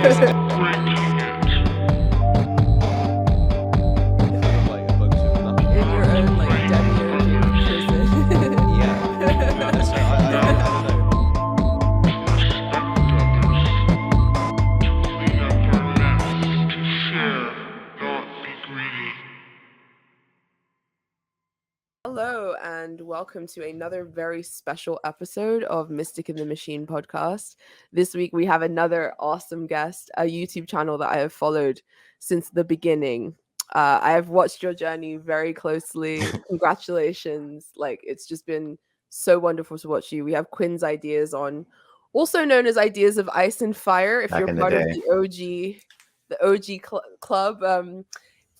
Like a bunch of nothing. In your own like demiurge prison. Yeah. No, that's I don't know. Hello and welcome to another very special episode of Mystic in the Machine podcast. This week we have another awesome guest, a YouTube channel that I have followed since the beginning. I have watched your journey very closely. Congratulations. Like, it's just been so wonderful to watch you. We have Quinn's Ideas on, also known as Ideas of Ice and Fire, if Back you're in the part of day. the OG club.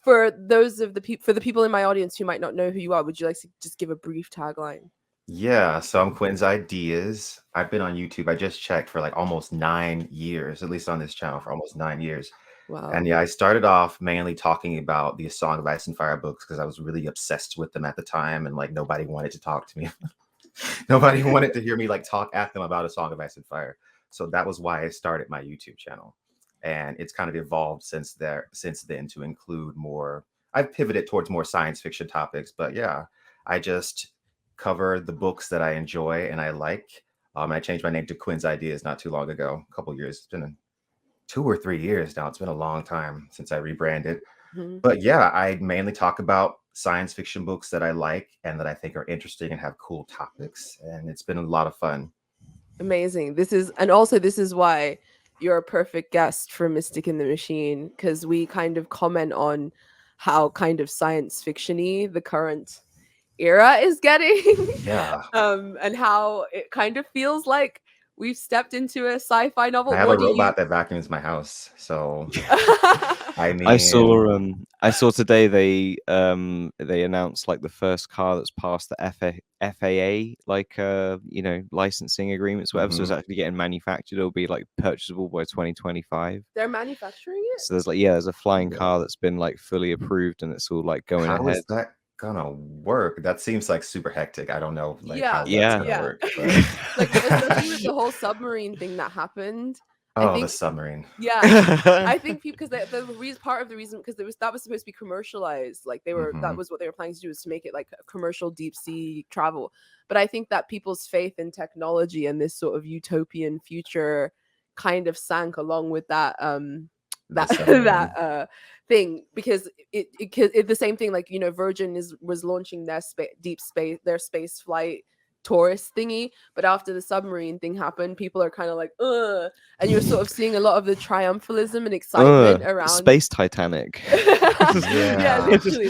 For those of for the people in my audience who might not know who you are, would you like to just give a brief tagline? Yeah, so I'm Quinn's Ideas. I've been on YouTube. I just checked for like almost 9 years, at least on this channel for almost 9 years. Wow. And yeah, I started off mainly talking about the Song of Ice and Fire books because I was really obsessed with them at the time, and like nobody wanted to talk to me. Nobody wanted to hear me like talk at them about a Song of Ice and Fire. So that was why I started my YouTube channel. And it's kind of evolved since then to include more. I've pivoted towards more science fiction topics, but yeah, I just cover the books that I enjoy and I like. I changed my name to Quinn's Ideas not too long ago, a couple years. It's been 2 or 3 years now. It's been a long time since I rebranded. Mhm. But yeah, I mainly talk about science fiction books that I like and that I think are interesting and have cool topics. And it's been a lot of fun. Amazing. This is why you're a perfect guest for Mystic in the Machine, because we kind of comment on how kind of science fiction-y the current era is getting. Yeah. And how it kind of feels like we've stepped into a sci-fi novel. I have What a do you- robot that vacuums my house. So I mean, I saw today they announced like the first car that's passed the FAA licensing agreements, whatever. So it's actually getting manufactured. It'll be like purchasable by 2025. They're manufacturing it. So there's a flying car that's been like fully approved and it's all like going how ahead. is that gonna work? That seems like super hectic. I don't know how that's Yeah. gonna work. But... Like, especially with the whole submarine thing that happened. the submarine. Yeah, I think people, because part of the reason, because that was supposed to be commercialized, like they were that was what they were planning to do, was to make it like a commercial deep sea travel. But I think that people's faith in technology and this sort of utopian future kind of sank along with that thing, because it the same thing, like, you know, Virgin was launching their space flight tourist thingy, but after the submarine thing happened, people are kind of like, ugh, and you're sort of seeing a lot of the triumphalism and excitement around space Titanic. Yeah, literally.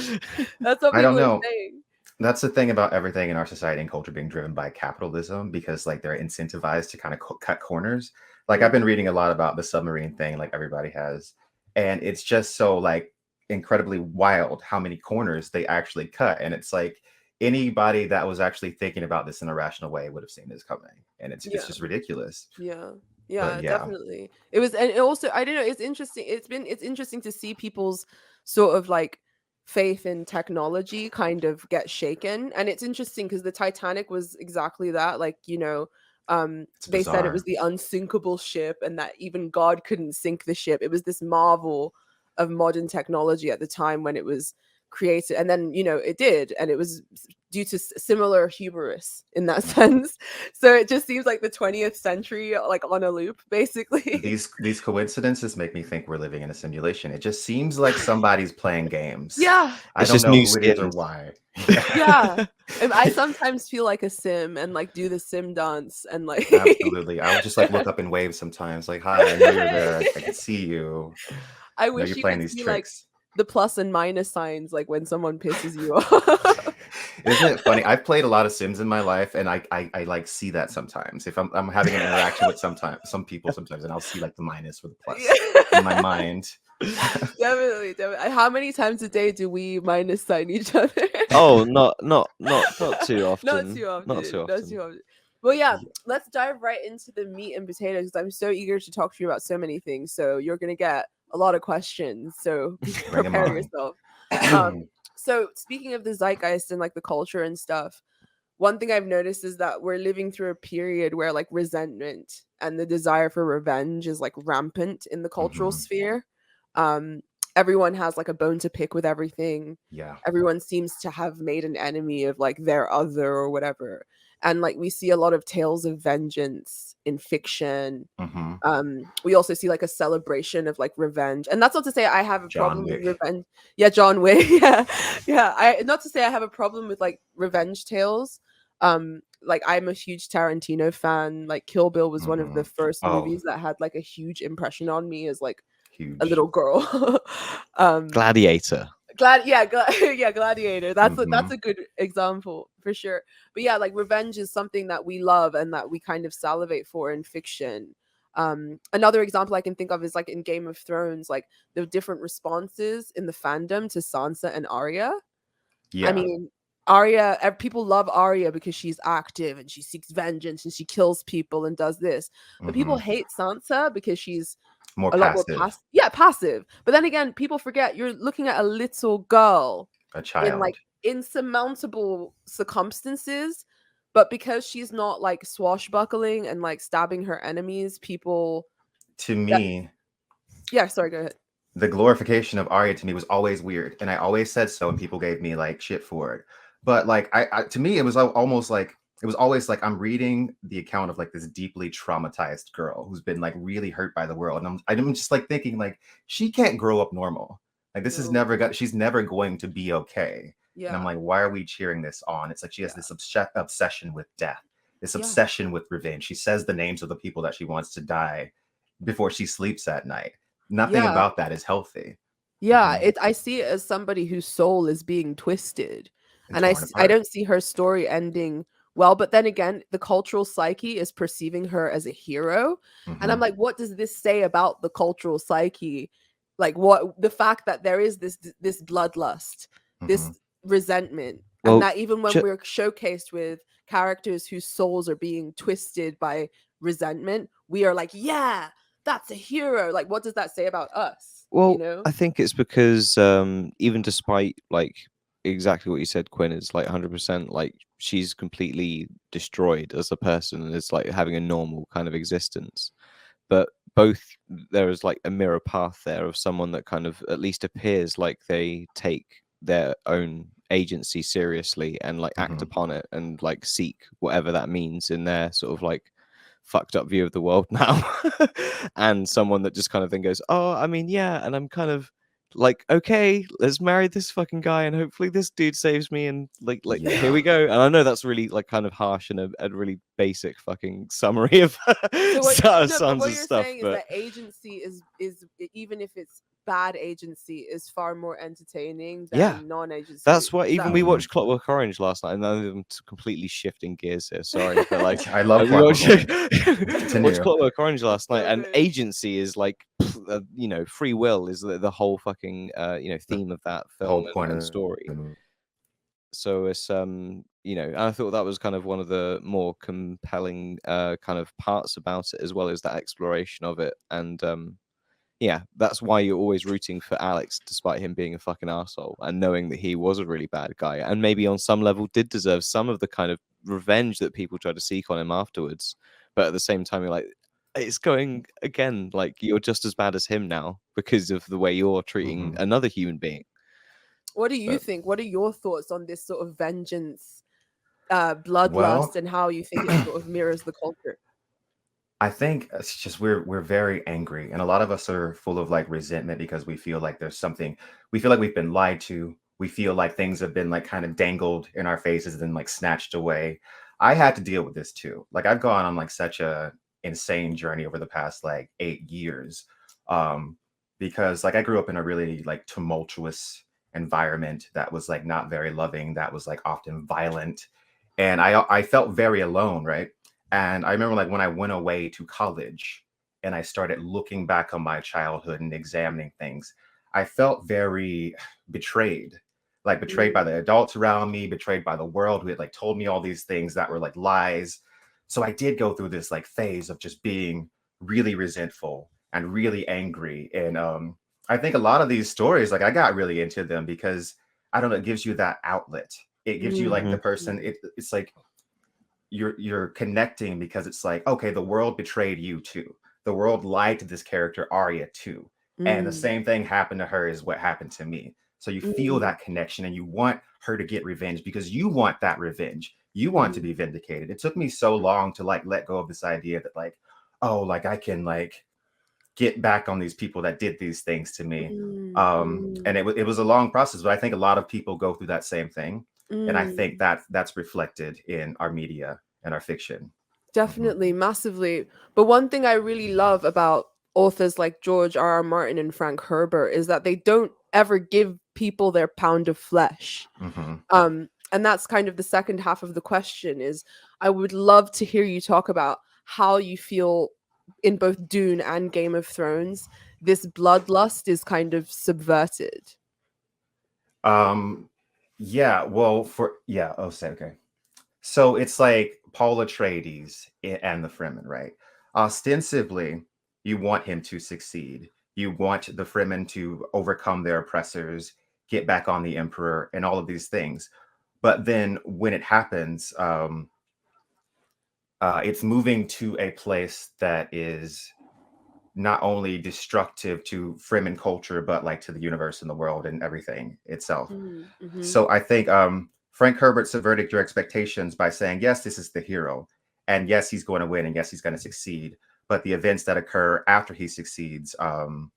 That's what I don't people are know. saying. That's the thing about everything in our society and culture being driven by capitalism, because like they're incentivized to kind of cut corners. Like I've been reading a lot about the submarine thing, like everybody has, and it's just so like incredibly wild how many corners they actually cut. And it's like anybody that was actually thinking about this in a rational way would have seen this coming, and it's just ridiculous. Yeah, yeah. definitely. It was, and it also, I don't know, it's interesting. It's interesting to see people's sort of like faith in technology kind of get shaken, and it's interesting because the Titanic was exactly that. Like, you know, they said it was the unsinkable ship, and that even God couldn't sink the ship. It was this marvel of modern technology at the time when it was created, and then, you know, it did, and it was due to similar hubris in that sense. So it just seems like the 20th century, like, on a loop, basically. These coincidences make me think we're living in a simulation. It just seems like somebody's playing games. Yeah, I don't know who it is or why. Yeah. And I sometimes feel like a sim and like do the sim dance and like Absolutely. I would just like look up and wave sometimes, like, hi, I know you're there, I can see you. I wish you're you playing could these see tricks. like the plus and minus signs, like when someone pisses you off. Isn't it funny? I've played a lot of Sims in my life, and I like see that sometimes. If I'm having an interaction with some people sometimes, and I'll see like the minus or the plus in my mind. Definitely. How many times a day do we minus sign each other? Oh, not too often. Not too often. Well, yeah, let's dive right into the meat and potatoes, because I'm so eager to talk to you about so many things. So you're gonna get a lot of questions, so prepare yourself. So speaking of the zeitgeist and like the culture and stuff, one thing I've noticed is that we're living through a period where like resentment and the desire for revenge is like rampant in the cultural sphere. Everyone has like a bone to pick with everything. Yeah. Everyone seems to have made an enemy of like their other or whatever. And like we see a lot of tales of vengeance in fiction. We also see like a celebration of like revenge, and that's not to say I have a John problem with Wick. revenge. Yeah, John Wick. Yeah. I not to say I have a problem with like revenge tales. Like I'm a huge Tarantino fan. Like Kill Bill was one of the first Oh, movies that had like a huge impression on me as like a huge. little girl. Gladiator. Yeah, Gladiator. That's Mhm. a good example for sure. But yeah, like revenge is something that we love and that we kind of salivate for in fiction. Another example I can think of is like in Game of Thrones, like the different responses in the fandom to Sansa and Arya. Yeah. I mean, Arya, people love Arya because she's active and she seeks vengeance and she kills people and does this. But people hate Sansa because she's more a lot more passive. passive. Yeah, passive. But then again, people forget you're looking at a little girl A in child. like insurmountable circumstances. But because she's not like swashbuckling and like stabbing her enemies, people. To me, Yeah, sorry, go ahead. the glorification of Arya to me was always weird, and I always said so, and people gave me like shit for it. But like, I to me, it was almost like it was always like I'm reading the account of like this deeply traumatized girl who's been like really hurt by the world, and I'm just like thinking like she can't grow up normal. Like this is No. she's never going to be okay. And I'm Yeah. like, why are we cheering this on? It's like she has Yeah. this obsession with death, this Yeah. obsession with revenge. She says the names of the people that she wants to die before she sleeps at night. Nothing Yeah. about that is healthy. Yeah, I see it as somebody whose soul is being twisted. And I Torn I apart. don't see her story ending well, but then again, the cultural psyche is perceiving her as a hero. And I'm like, what does this say about the cultural psyche? Like what the fact that there is this bloodlust, this resentment, Well, and that even when we're showcased with characters whose souls are being twisted by resentment, we are like, yeah, that's a hero. Like, what does that say about us? Well, You know? I think it's because even despite like exactly what you said, Quinn is like 100%, like she's completely destroyed as a person and is like having a normal kind of existence. But both there is like a mirror path there of someone that kind of at least appears like they take their own agency seriously and like act upon it and like seek whatever that means in their sort of like fucked up view of the world now. And someone that just kind of then goes, oh, I mean, yeah, and I'm kind of like, okay, let's marry this fucking guy and hopefully this dude saves me and like here we go. And I know that's really like kind of harsh and a really basic fucking summary of So what, but what Sansa's you're stuff, saying is but that agency is even if it's bad agency is far more entertaining than yeah, non-agency. that's why Is even that we what- watched Clockwork Orange last night, and I'm completely shifting gears here. Sorry, but like I love we watched, Continue. watched Clockwork Orange last night, so and good. agency is like you know, free will is the whole fucking you know, theme of that The film whole point and of story. the movie. So it's you know, and I thought that was kind of one of the more compelling kind of parts about it, as well as that exploration of it. And yeah, that's why you're always rooting for Alex, despite him being a fucking asshole, and knowing that he was a really bad guy, and maybe on some level did deserve some of the kind of revenge that people try to seek on him afterwards. But at the same time, you're like, it's going again, like you're just as bad as him now because of the way you're treating another human being. What do you think? What are your thoughts on this sort of vengeance, bloodlust, Well, and how you think it sort of mirrors the culture? I think it's just we're very angry, and a lot of us are full of like resentment because we feel like there's something. We feel like we've been lied to. We feel like things have been like kind of dangled in our faces and then like snatched away. I had to deal with this too. Like I've gone on like such a insane journey over the past like 8 years, because like I grew up in a really like tumultuous environment that was like not very loving. That was like often violent, and I felt very alone, right? And I remember like when I went away to college and I started looking back on my childhood and examining things, I felt very betrayed, like betrayed by the adults around me, betrayed by the world who had like told me all these things that were like lies. So I did go through this like phase of just being really resentful and really angry. And I think a lot of these stories, like I got really into them because I don't know, it gives you that outlet. It gives you like the person, it's like you're connecting because it's like, okay, the world betrayed you too. The world lied to this character Arya too, and the same thing happened to her is what happened to me. So you feel that connection, and you want her to get revenge because you want that revenge. You want to be vindicated. It took me so long to like let go of this idea that like, oh, like I can like get back on these people that did these things to me. And it was a long process, but I think a lot of people go through that same thing. And I think that's reflected in our media and our fiction. Definitely, massively. But one thing I really love about authors like George R. R. Martin and Frank Herbert is that they don't ever give people their pound of flesh. And that's kind of the second half of the question is I would love to hear you talk about how you feel in both Dune and Game of Thrones, this bloodlust is kind of subverted. Yeah, well, okay. So it's like Paul Atreides and the Fremen, right? Ostensibly, you want him to succeed. You want the Fremen to overcome their oppressors, get back on the Emperor, and all of these things. But then when it happens, it's moving to a place that is not only destructive to Fremen culture, but like to the universe and the world and everything itself. So I think Frank Herbert subverted your expectations by saying, yes, this is the hero. And yes, he's going to win. And yes, he's going to succeed. But the events that occur after he succeeds aren't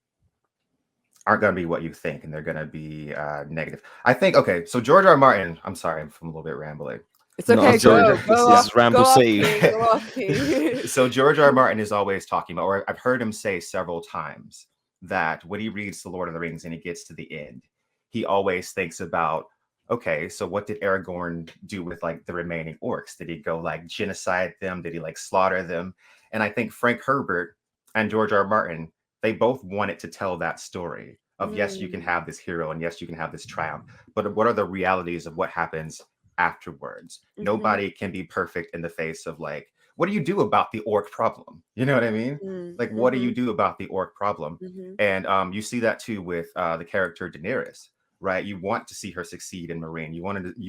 going to be what you think. And they're going to be negative. I think, okay, so George R. R. Martin, I'm sorry, I'm a little bit rambling. It's okay. This is Ramble City. So George R. R. Martin is always talking about, or I've heard him say several times that when he reads The Lord of the Rings and he gets to the end, he always thinks about, okay, so what did Aragorn do with like the remaining orcs? Did he go like genocide them? Did he like slaughter them? And I think Frank Herbert and George R. R. Martin, they both wanted to tell that story of yes, you can have this hero and yes, you can have this triumph. But what are the realities of what happens afterwards? Nobody can be perfect in the face of like, what do you do about the orc problem? You know what I mean? Like, what do you do about the orc problem? And you see that too with the character Daenerys, right? You want to see her succeed in Meereen. You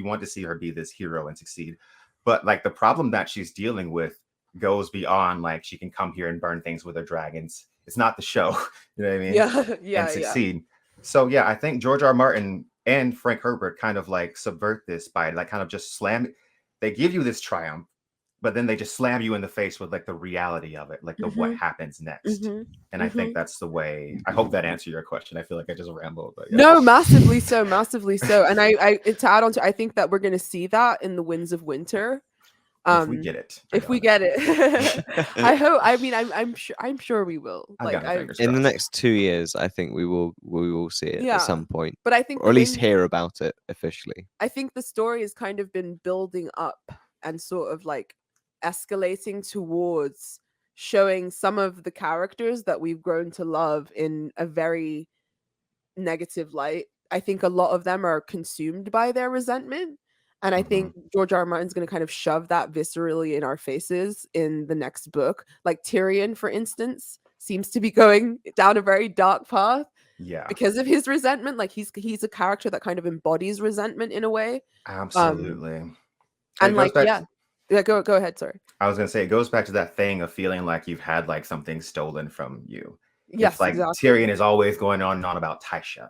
want to see her be this hero and succeed. But like the problem that she's dealing with goes beyond like she can come here and burn things with her dragons. It's not the show. You know what I mean? Yeah. And succeed. So yeah, I think George R. R. Martin and Frank Herbert kind of like subvert this by like kind of just slam it. They give you this triumph, but then they just slam you in the face with like the reality of it, like the what happens next. And I think that's the way. I hope that answered your question. I feel like I just rambled. But yeah. No, massively so. And I to add on to, I think that we're going to see that in the Winds of Winter. If we get it. I hope. I mean, I'm sure we will. Like in the next 2 years, I think we will see it at some point. But I think, or at least hear about it officially. I think the story has kind of been building up and sort of like escalating towards showing some of the characters that we've grown to love in a very negative light. I think a lot of them are consumed by their resentment. And I think George R. R. Martin's going to kind of shove that viscerally in our faces in the next book. Like Tyrion, for instance, seems to be going down a very dark path. Yeah. Because of his resentment. Like he's a character that kind of embodies resentment in a way. Absolutely. And like, yeah, go ahead. Sorry. I was going to say, it goes back to that thing of feeling like you've had like something stolen from you. Yes, it's like exactly. Tyrion is always going on and on about Tysha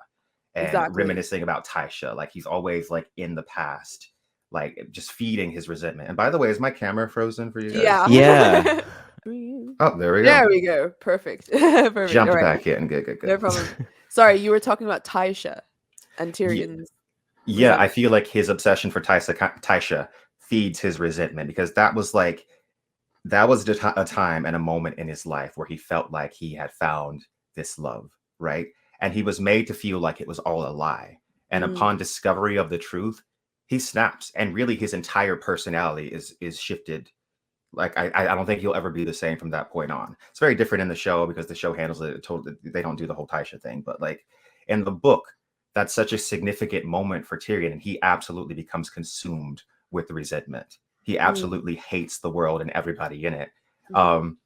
and reminiscing about Tysha. Like he's always like in the past, like just feeding his resentment. And by the way, is my camera frozen for you guys? Yeah. Oh, there we go. There we go. Perfect. Perfect. Jumped back in. Good. No problem. Sorry, you were talking about Tysha and Tyrion's. Yeah, I feel like his obsession for Tysha feeds his resentment, because that was a time and a moment in his life where he felt like he had found this love, right? And he was made to feel like it was all a lie. And upon discovery of the truth, he snaps, and really his entire personality is shifted. Like I don't think he'll ever be the same from that point on. It's very different in the show because the show handles it totally. They don't do the whole Tysha thing, but like in the book, that's such a significant moment for Tyrion, and he absolutely becomes consumed with the resentment. He absolutely hates the world and everybody in it. And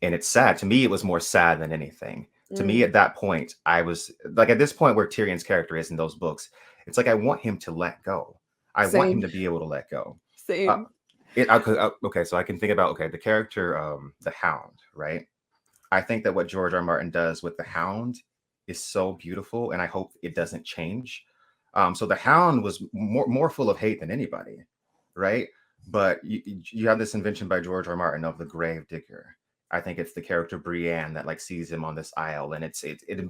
it's sad. To me, it was more sad than anything. To me, at that point, I was like, at this point where Tyrion's character is in those books, it's like I want him to let go. I want him to be able to let go. Same. Okay, so I can think about the character, the Hound, right? I think that what George R. R. Martin does with the Hound is so beautiful, and I hope it doesn't change. So the Hound was more full of hate than anybody, right? But you have this invention by George R. R. Martin of the grave digger. I think it's the character Brienne that like sees him on this isle, and it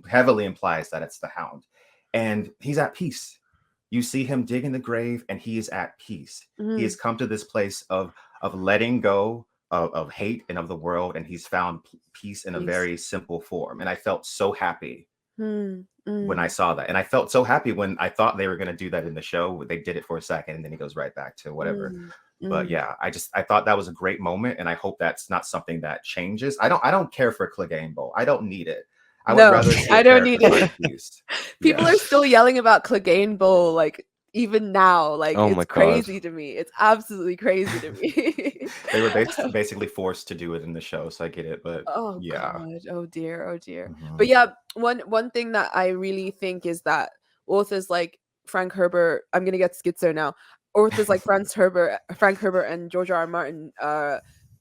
heavily implies that it's the Hound, and he's at peace. You see him dig in the grave, and he is at peace. He has come to this place of letting go of hate and of the world, and he's found peace in a very simple form. And I felt so happy when I saw that, and I felt so happy when I thought they were going to do that in the show. They did it for a second, and then he goes right back to whatever. But yeah, I thought that was a great moment, and I hope that's not something that changes. I don't care for Clegane Bowl. I don't need it. I would rather see I don't need it. People are still yelling about Clegane Bowl, like even now. Like, Oh it's my crazy God. to me. It's absolutely crazy to me. They were basically forced to do it in the show, so I get it. But Oh yeah. God. Oh dear. Oh dear. Mhm. But yeah, one thing that I really think is that authors like Frank Herbert, I'm gonna get schizo now. Authors like Frank Herbert, and George R. R. Martin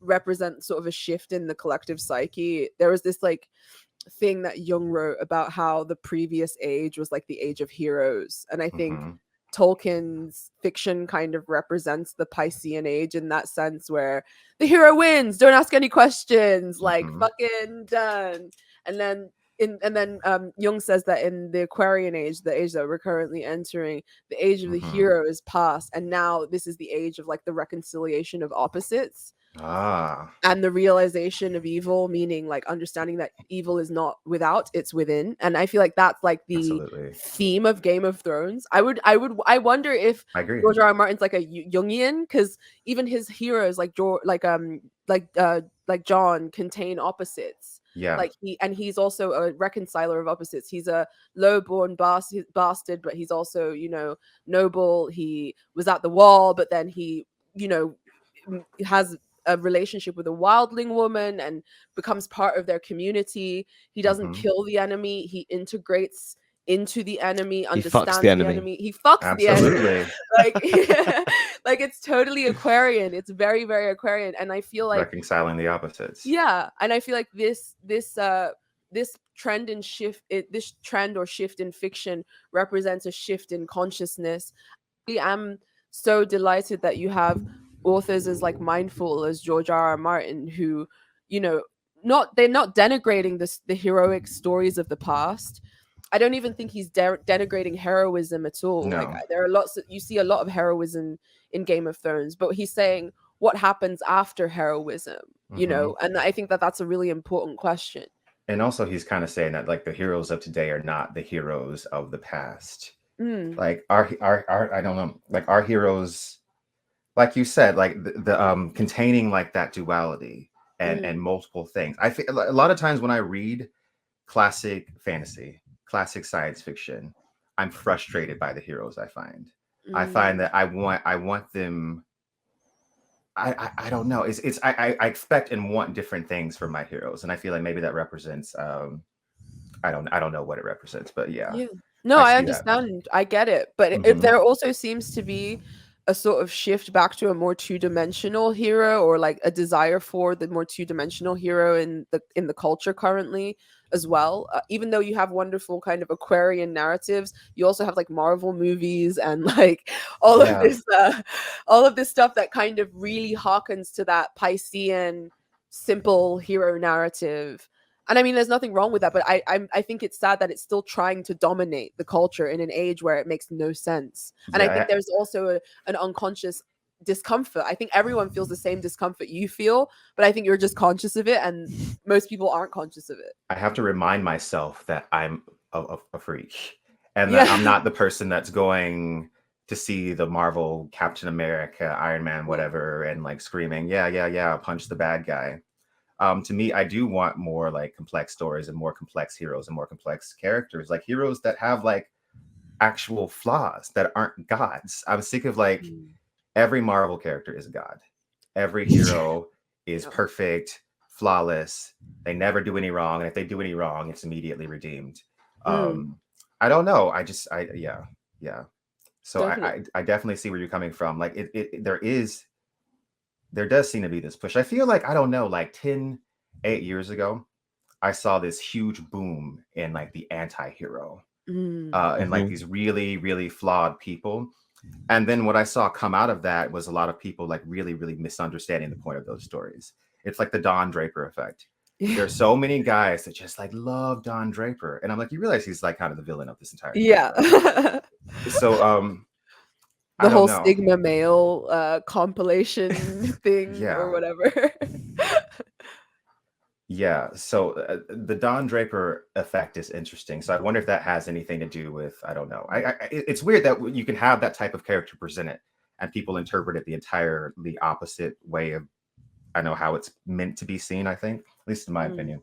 represent sort of a shift in the collective psyche. There was this like thing that Jung wrote about how the previous age was like the age of heroes, and I think Tolkien's fiction kind of represents the Piscean age in that sense, where the hero wins, don't ask any questions, like fucking done. And then Jung says that in the Aquarian age, the age that we're currently entering, the age of the hero is past, and now this is the age of like the reconciliation of opposites. And the realization of evil, meaning like understanding that evil is not without, it's within. And I feel like that's like the theme of Game of Thrones. I wonder if George R. R. Martin's like a Jungian, because even his heroes like John contain opposites. Yeah. He's also a reconciler of opposites. He's a low-born bastard, but he's also, noble. He was at the wall, but then he, has a relationship with a wildling woman and becomes part of their community. He doesn't kill the enemy. He integrates into the enemy, understands the enemy. He fucks the enemy. Like it's totally Aquarian. It's very, very Aquarian. And I feel like reconciling the opposites. Yeah. And I feel like this trend and shift, this trend or shift in fiction represents a shift in consciousness. I am so delighted that you have authors as like mindful as George R. R. Martin, who, they're not denigrating the heroic stories of the past. I don't even think he's denigrating heroism at all. No. Like there are you see a lot of heroism in Game of Thrones, but he's saying what happens after heroism, and I think that that's a really important question. And also he's kind of saying that like the heroes of today are not the heroes of the past. Like our I don't know, like our heroes, like you said, like the containing like that duality and multiple things. I feel a lot of times when I read classic fantasy, classic science fiction, I'm frustrated by the heroes. I find that I want them. I don't know. I expect and want different things from my heroes, and I feel like maybe that represents. I don't know what it represents, but yeah. No, I understand. I get it. But there also seems to be a sort of shift back to a more two-dimensional hero, or like a desire for the more two-dimensional hero in the culture currently as well. Even though you have wonderful kind of Aquarian narratives, you also have like Marvel movies and like all of this stuff that kind of really harkens to that Piscean simple hero narrative. And I mean, there's nothing wrong with that, but I think it's sad that it's still trying to dominate the culture in an age where it makes no sense. And I think there's also an unconscious discomfort. I think everyone feels the same discomfort you feel, but I think you're just conscious of it, and most people aren't conscious of it. I have to remind myself that I'm a freak, and that I'm not the person that's going to see the Marvel Captain America, Iron Man, whatever, and like screaming, yeah, punch the bad guy. To me, I do want more like complex stories and more complex heroes and more complex characters, like heroes that have like actual flaws that aren't gods. I'm sick of like every Marvel character is a god. Every hero is perfect, flawless. They never do any wrong, and if they do any wrong, it's immediately redeemed. I don't know. Yeah. So I definitely see where you're coming from. Like there is there does seem to be this push. I feel like, I don't know, like 8 years ago, I saw this huge boom in like the anti-hero, and like these really, really flawed people. And then what I saw come out of that was a lot of people like really, really misunderstanding the point of those stories. It's like the Don Draper effect. There's so many guys that just like love Don Draper, and I'm like, you realize he's like kind of the villain of this entire thing, right? So the whole know. Stigma male compilation thing or whatever. Yeah, so the Don Draper effect is interesting. So I wonder if that has anything to do with, I don't know. It's weird that you can have that type of character presented and people interpret it the opposite way of, I know, how it's meant to be seen, I think, at least in my opinion.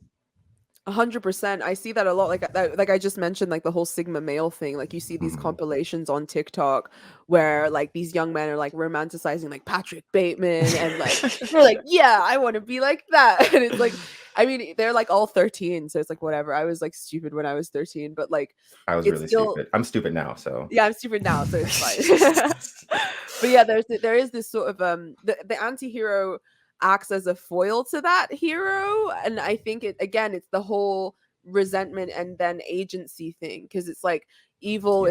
100%. I see that a lot. Like I just mentioned, like the whole Sigma male thing. Like you see these compilations on TikTok where like these young men are like romanticizing like Patrick Bateman and like they're like, yeah, I want to be like that. And it's like, I mean, they're like all 13, so it's like whatever. I was like stupid when I was 13, but like I was really stupid. I'm stupid now, so yeah, I'm stupid now, so it's fine. But yeah, there is this sort of the anti-hero acts as a foil to that hero, and I think it's the whole resentment and then agency thing, because it's like evil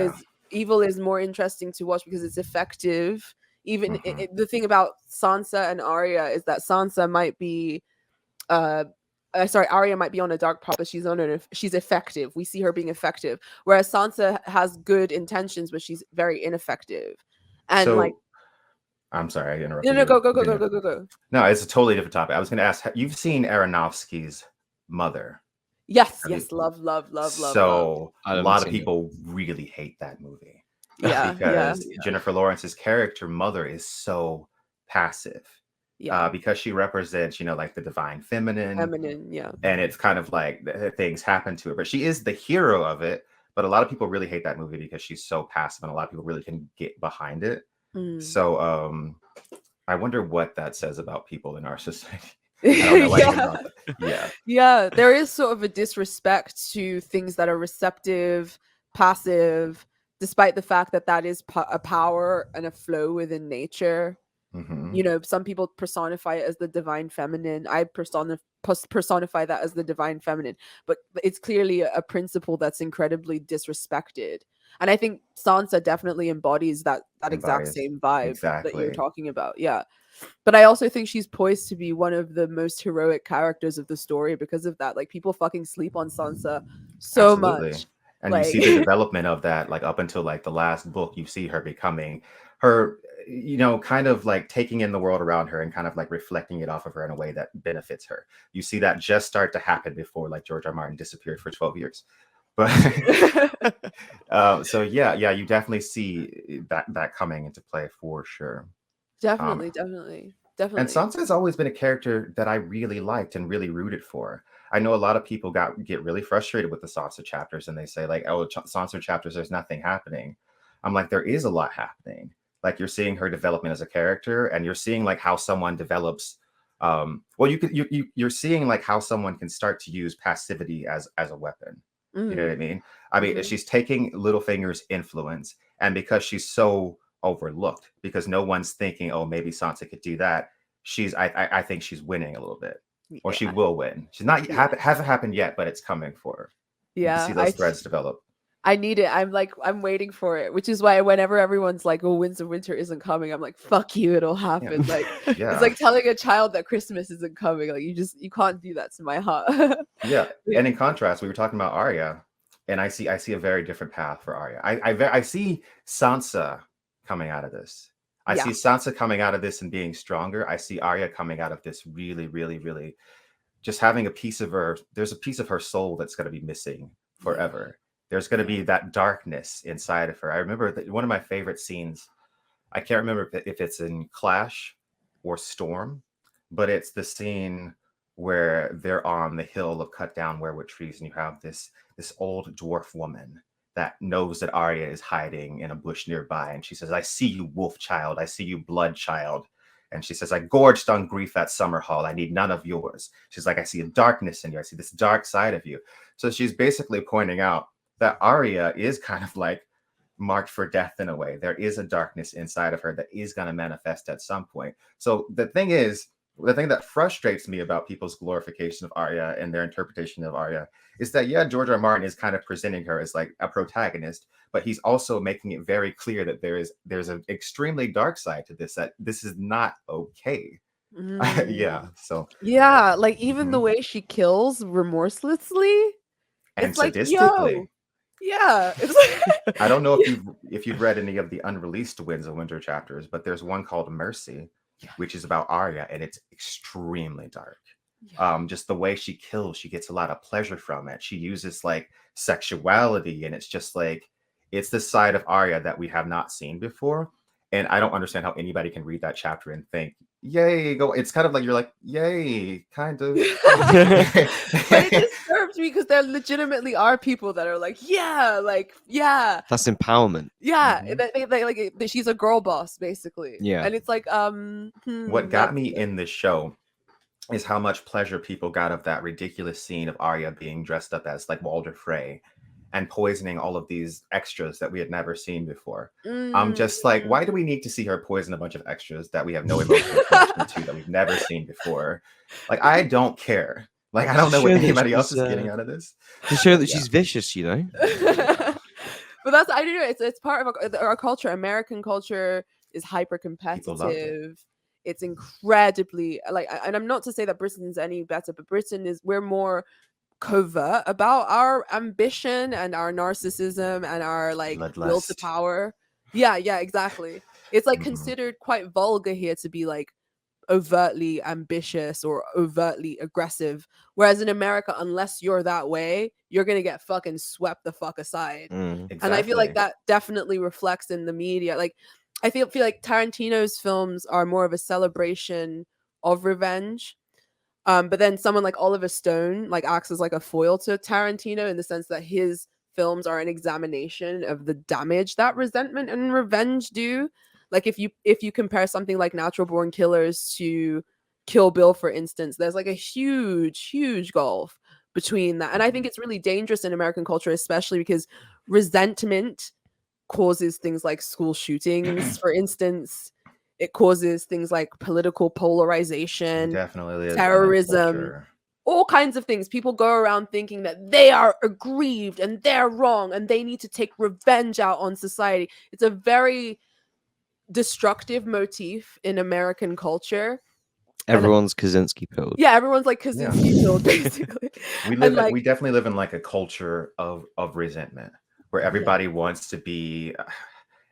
is more interesting to watch because it's effective. Even the thing about Sansa and Arya is that Sansa might be Arya might be on a dark path, but she's effective. We see her being effective, whereas Sansa has good intentions, but she's very ineffective. And so, like, I'm sorry, I interrupted. No, go. No, it's a totally different topic. I was going to ask, you've seen Aronofsky's Mother? Yes, love. So a lot of people really hate that movie. Yeah, because Jennifer Lawrence's character Mother is so passive. Yeah, because she represents, like the divine feminine. And it's kind of like things happen to her, but she is the hero of it. But a lot of people really hate that movie because she's so passive, and a lot of people really can get behind it. So I wonder what that says about people in our society. I don't know yeah, there is sort of a disrespect to things that are receptive, passive, despite the fact that is a power and a flow within nature. Some people personify it as the divine feminine. I personify that as the divine feminine, but it's clearly a principle that's incredibly disrespected. And I think Sansa definitely embodies that exact same vibe that you're talking about. Yeah. But I also think she's poised to be one of the most heroic characters of the story because of that. Like, people fucking sleep on Sansa so much. And you see the development of that, like up until like the last book, you see her becoming her, kind of like taking in the world around her and kind of like reflecting it off of her in a way that benefits her. You see that just start to happen before like George R. Martin disappeared for 12 years. But so you definitely see that coming into play for sure. Definitely. And Sansa has always been a character that I really liked and really rooted for. I know a lot of people get really frustrated with the Sansa chapters, and they say like, "Oh, Sansa chapters, there's nothing happening." I'm like, there is a lot happening. Like, you're seeing her development as a character, and you're seeing like how someone develops. You're seeing like how someone can start to use passivity as a weapon. You know what I mean? I mean, she's taking Littlefinger's influence, and because she's so overlooked, because no one's thinking, oh, maybe Sansa could do that. I think she's winning a little bit, or she will win. She's not hasn't happened yet, but it's coming for her. Yeah, you see those threads develop. I need it. I'm waiting for it, which is why whenever everyone's like, "Oh, Winds of Winter isn't coming," I'm like, "Fuck you, it'll happen." Like, it's like telling a child that Christmas isn't coming. Like, you can't do that to my heart. Yeah. And in contrast, we were talking about Arya, and I see a very different path for Arya. I see Sansa coming out of this. I see Sansa coming out of this and being stronger. I see Arya coming out of this really, really, really just having a piece of her. There's a piece of her soul that's going to be missing forever. There's going to be that darkness inside of her. I remember that one of my favorite scenes, I can't remember if it's in Clash or Storm, but it's the scene where they're on the hill of cut down weirwood trees, and you have this old dwarf woman that knows that Arya is hiding in a bush nearby. And she says, "I see you, wolf child. I see you, blood child." And she says, "I gorged on grief at Summerhall. I need none of yours." She's like, "I see a darkness in you. I see this dark side of you." So she's basically pointing out that Arya is kind of like marked for death in a way. There is a darkness inside of her that is going to manifest at some point. So the thing that frustrates me about people's glorification of Arya and their interpretation of Arya is that, yeah, George R. R. Martin is kind of presenting her as like a protagonist, but he's also making it very clear that there's an extremely dark side to this, that this is not okay. Yeah. So yeah, like even the Mhm. way she kills remorselessly, and it's like, sadistically. yo, yeah, it's like I don't know if you've read any of the unreleased Winds of Winter chapters, but there's one called Mercy, which is about Arya, and it's extremely dark. Just the way she kills, she gets a lot of pleasure from it. She uses like sexuality, and it's just like it's this side of Arya that we have not seen before. And I don't understand how anybody can read that chapter and think, "Yay, go!" It's kind of like you're like, "Yay," kind of. But it disturbs me because there legitimately are people that are like, yeah, That's empowerment. yeah, Mhm. they like she's a girl boss basically. Yeah. And it's like, What got me in this show is how much pleasure people got of that ridiculous scene of Arya being dressed up as like Walder Frey and poisoning all of these extras that we had never seen before. I'm just like, why do we need to see her poison a bunch of extras that we have no emotional attachment to, that we've never seen before? Like, I don't care. Like, I don't know what Sure that anybody else she's, is getting out of this. To show that Yeah. she's vicious, you know. But that's, I don't know, it's part of our culture. American culture is hyper People loved it. competitive. It's incredibly like, and I'm not to say that Britain's any better, but we're more covert about our ambition and our narcissism and our like will to Bloodlust. power. Yeah, exactly. It's like Mhm. considered quite vulgar here to be like overtly ambitious or overtly aggressive, whereas in America, unless you're that way, you're gonna get fucking swept the fuck aside. And I feel like Exactly. that definitely reflects in the media. Like I feel like Tarantino's films are more of a celebration of revenge. But then someone like Oliver Stone like acts as like a foil to Tarantino in the sense that his films are an examination of the damage that resentment and revenge do. Like if you compare something like Natural Born Killers to Kill Bill, for instance, there's like a huge gulf between that. And I think it's really dangerous in American culture, especially because resentment causes things like school shootings, for instance. It causes things like political We polarization, definitely live in a terrorism, culture. all kinds of things. People go around thinking that they are aggrieved and they're wrong and they need to take revenge out on society. It's a very destructive motif in American culture. Everyone's Kaczynski pilled. Yeah, everyone's like Yeah. Kaczynski pilled, basically. We definitely live in like a culture of resentment where everybody wants to be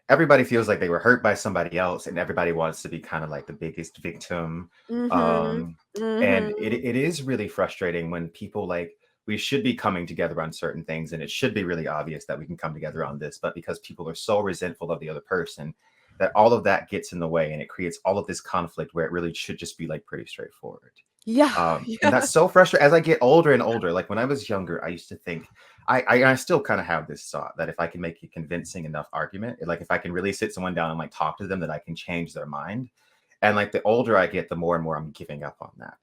everybody feels like they were hurt by somebody else, and everybody wants to be kind of like the biggest victim. And it is really frustrating when people like, we should be coming together on certain things, and it should be really obvious that we can come together on this, but because people are so resentful of the other person, that all of that gets in the way, and it creates all of this conflict where it really should just be like pretty straightforward. And that's so frustrating. As I get older and older, like when I was younger, I used to think, I still kind of have this thought that if I can make a convincing enough argument, like if I can really sit someone down and like talk to them, that I can change their mind. And like the older I get, the more and more I'm giving up on that.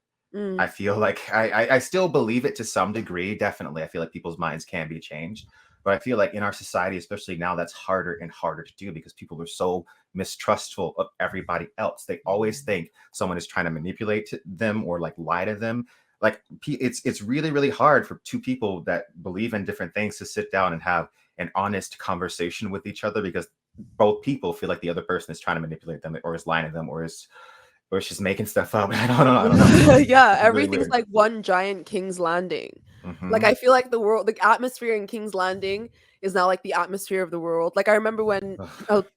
I feel like I still believe it to some degree. Definitely. I feel like people's minds can be changed. But I feel like in our society, especially now, that's harder and harder to do because people are so mistrustful of everybody else. They always think someone is trying to manipulate them or like lie to them. Like it's really, really hard for two people that believe in different things to sit down and have an honest conversation with each other, because both people feel like the other person is trying to manipulate them or is lying to them or is just making stuff up. I don't know. Yeah, It's really everything's weird. like one giant King's Landing. Like Mhm. I feel like the atmosphere in King's Landing is now like the atmosphere of the world. Like I remember when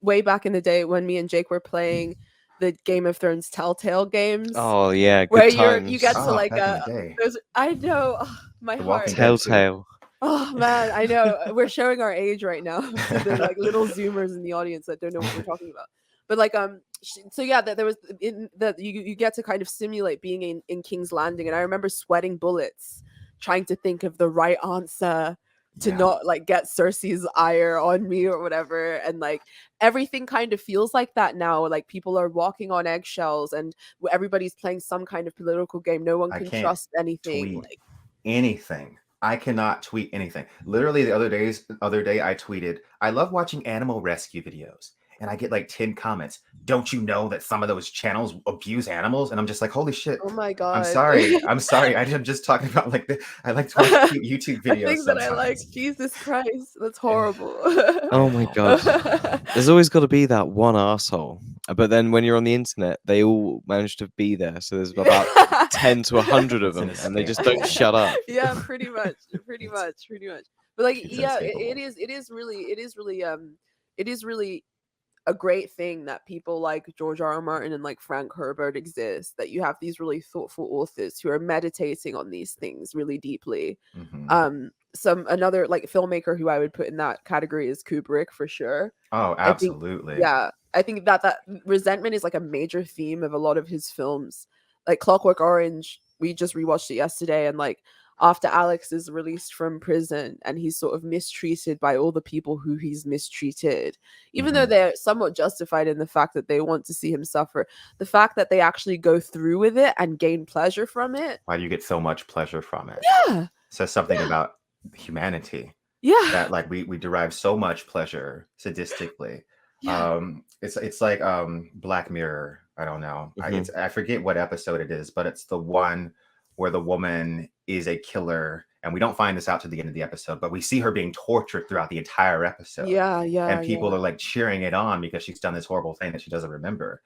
way back in the day when me and Jake were playing the Game of Thrones Telltale games. Oh yeah, good where times. you get to like back in the day. I know, my The heart. Walking Dead too. Telltale. Oh man, I know. We're showing our age right now to the like little Zoomers in the audience that don't know what we're talking about. But like so yeah, that there was in that you get to kind of simulate being in King's Landing, and I remember sweating bullets trying to think of the right answer to not like get Cersei's ire on me or whatever. And like everything kind of feels like that now. Like people are walking on eggshells and everybody's playing some kind of political game. No one I can can't trust anything. tweet Like anything. I cannot tweet anything. Literally the other day I tweeted, I love watching animal rescue videos. And I get like 10 comments. Don't you know that some of those channels abuse animals? And I'm just like, holy shit. Oh my god. I'm sorry. I'm just talking about like I like to watch cute YouTube videos. I think sometimes. that I like. Jesus Christ, that's horrible. Oh my god. There's always got to be that one asshole. But then when you're on the internet, they all manage to be there. So there's about 10 to 100 of them, and they just don't shut up. Yeah, pretty much. But like, yeah, it is really a great thing that people like George R.R. Martin and like Frank Herbert exist, that you have these really thoughtful authors who are meditating on these things really deeply. Another like filmmaker who I would put in that category is Kubrick for sure. Oh, absolutely. I think that resentment is like a major theme of a lot of his films. Like Clockwork Orange, we just rewatched it yesterday, and like after Alex is released from prison and he's sort of mistreated by all the people who he's mistreated, even though they're somewhat justified in the fact that they want to see him suffer, the fact that they actually go through with it and gain pleasure from it. Why do you get so much pleasure from it? Yeah. Says something about humanity. Yeah. That like we derive so much pleasure sadistically. Yeah. It's like Black Mirror. I don't know. I forget what episode it is, but it's the one where the woman is a killer, and we don't find this out to the end of the episode, but we see her being tortured throughout the entire episode. Yeah. And people are like cheering it on because she's done this horrible thing that she doesn't remember.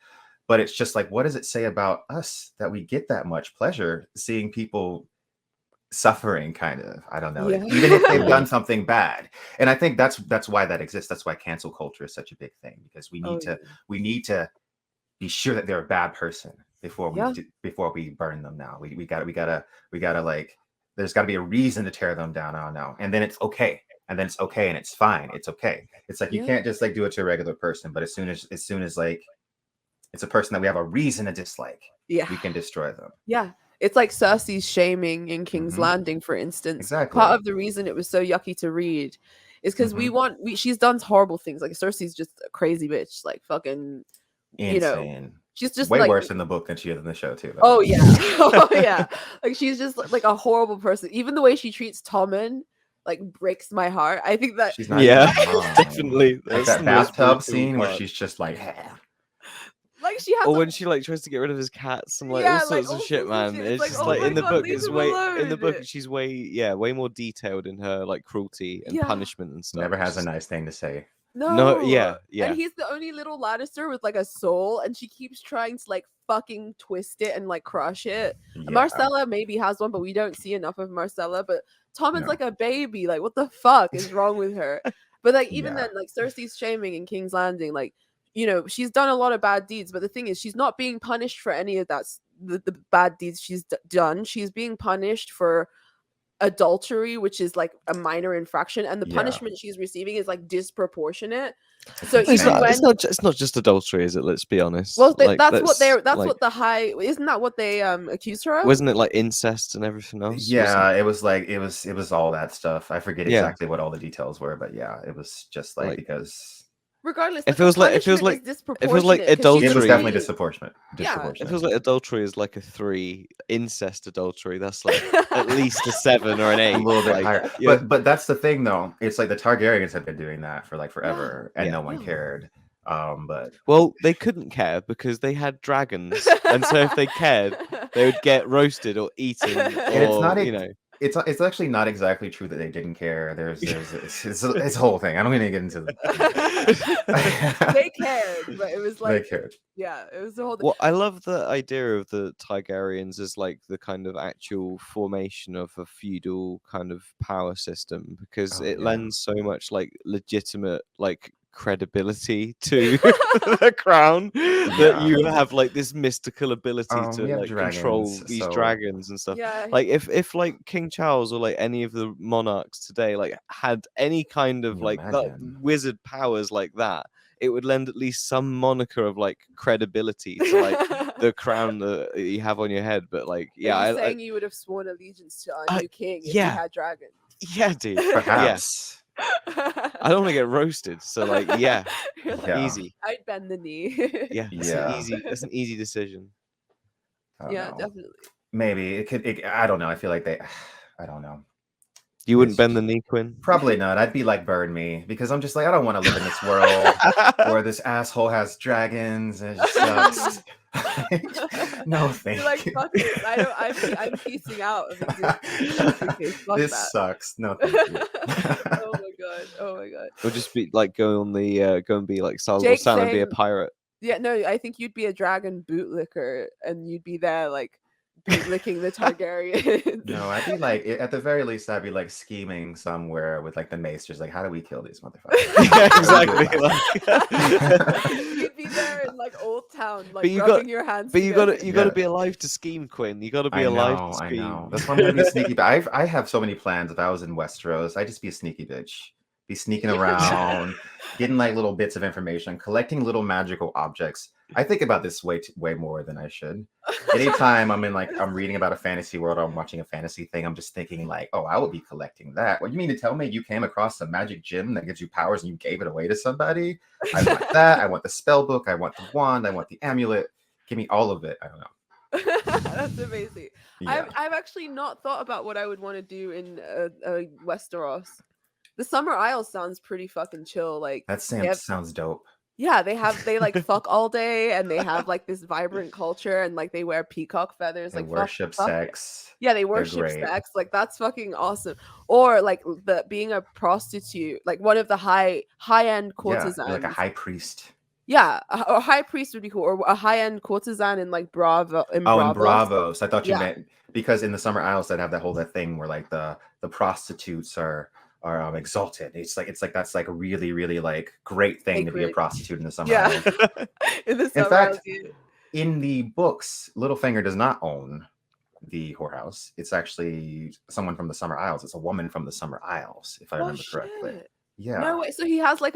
But it's just like, what does it say about us that we get that much pleasure seeing people suffering, kind of? I don't know. Yeah. Even if they've done something bad. And I think that's why that exists. That's why cancel culture is such a big thing, because we need to be sure that they're a bad person before we burn them. Now we gotta like, there's got to be a reason to tear them down. Oh no, and then it's okay, and it's fine. It's okay. It's like you can't just like do it to a regular person, but as soon as like it's a person that we have a reason to dislike, we can destroy them. Yeah. It's like Cersei's shaming in King's Landing, for instance. Exactly. Part of the reason it was so yucky to read is because she's done horrible things. Like Cersei's just a crazy bitch, like fucking insane. You know, she's just way like, worse in the book than she is in the show too. Though. Oh yeah, oh yeah. Like she's just like a horrible person. Even the way she treats Tommen like breaks my heart. I think that she's not definitely. Like that bathtub scene where she's just like. Like she has, or when she like tries to get rid of his cats and like all sorts of shit, man. It's just like in the book, it's way in the book. She's way more detailed in her like cruelty and punishment and stuff. Never has a nice thing to say. No, yeah. And he's the only little Lannister with like a soul, and she keeps trying to like fucking twist it and like crush it. Yeah. Marcella maybe has one, but we don't see enough of Marcella. But Tommen's like a baby. Like, what the fuck is wrong with her? But like even then, like Cersei's shaming in King's Landing, like, you know, she's done a lot of bad deeds, but the thing is, she's not being punished for any of that. The bad deeds she's done. She's being punished for adultery, which is like a minor infraction, and the punishment she's receiving is like disproportionate. So it's not just adultery, is it? Let's be honest. Well, that's what the high, isn't that what they accused her of? Wasn't it like incest and everything else? Yeah, it was like it was all that stuff. I forget exactly what all the details were, but yeah, it was just like because. Regardless, it feels like adultery. It was definitely disproportionate. Yeah, it feels like adultery is like a 3. Incest adultery, that's like at least a 7 or an 8. A little bit higher. But that's the thing, though. It's like the Targaryens have been doing that for like forever, and no one cared. But they couldn't care because they had dragons, and so if they cared, they would get roasted or eaten. It's actually not exactly true that they didn't care. It's a whole thing. I don't mean to get into They cared, but it was like they cared. Yeah, it was the whole thing. Well, I love the idea of the Targaryens as like the kind of actual formation of a feudal kind of power system, because it lends so much like legitimate like credibility to the crown that you have like this mystical ability to like control these dragons and stuff. Like if like King Charles or like any of the monarchs today like had any kind of like that wizard powers like that, it would lend at least some moniker of like credibility to like the crown that you have on your head. But like saying you would have sworn allegiance to our new king if you had dragons. Yeah, dude. Perhaps. I don't want to get roasted, so like easy. I'd bend the knee. That's an easy decision. Definitely. Maybe it could. I don't know. I feel like I don't know. You wouldn't bend the knee, Quinn? Probably not. I'd be like, burn me, because I'm just like, I don't want to live in this world where this asshole has dragons and it just sucks. No, thank You're like, you. fuck this. I'm piecing out of existence. Fuck This that. sucks. No, thank you. Oh my god. Oh my god. Or just be like go and be like Salazar Jake Sam and be a saying- pirate. Yeah, no, I think you'd be a dragon bootlicker and you'd be there like bootlicking the Targaryen. No, I'd be like, at the very least, I'd be like scheming somewhere with like the maesters, like, how do we kill these motherfuckers? Yeah, exactly. You'd be there in like Old Town, like But you rubbing your hands. But you got to Yeah. be alive to scheme, Quinn. You got to be I alive know, to I scheme. know. That's why I'm gonna be sneaky. But I have so many plans. If I was in Westeros, I'd just be a sneaky bitch. Be sneaking around, getting like little bits of information, collecting little magical objects. I think about this way more than I should. Anytime I'm reading about a fantasy world or I'm watching a fantasy thing, I'm just thinking like, oh, I would be collecting that. What, you mean to tell me you came across a magic gem that gives you powers and you gave it away to somebody? I want that. I want the spell book. I want the wand. I want the amulet. Give me all of it. I don't know. That's amazing. Yeah. I've actually not thought about what I would want to do in Westeros. The Summer Isles sounds pretty fucking chill. Like That sounds dope. yeah, they like fuck all day and they have like this vibrant culture and like they wear peacock feathers. They Like worship fuck. sex. Yeah, they worship great. sex. Like that's fucking awesome. Or like being a prostitute, like one of the high end courtesans. Yeah, like a high priest. Yeah, a high priest would be cool, or a high end courtesan in like Bravo. In Bravos. I thought you meant because in the Summer Isles they'd have that thing where like the prostitutes are exalted. It's like that's like a really, really like great thing to be a prostitute in the Summer Isles. In the Summer In fact, Isles, in the books, Littlefinger does not own the whorehouse. It's actually someone from the Summer Isles. It's a woman from the Summer Isles, if I remember correctly. shit. Yeah. No way. So he has like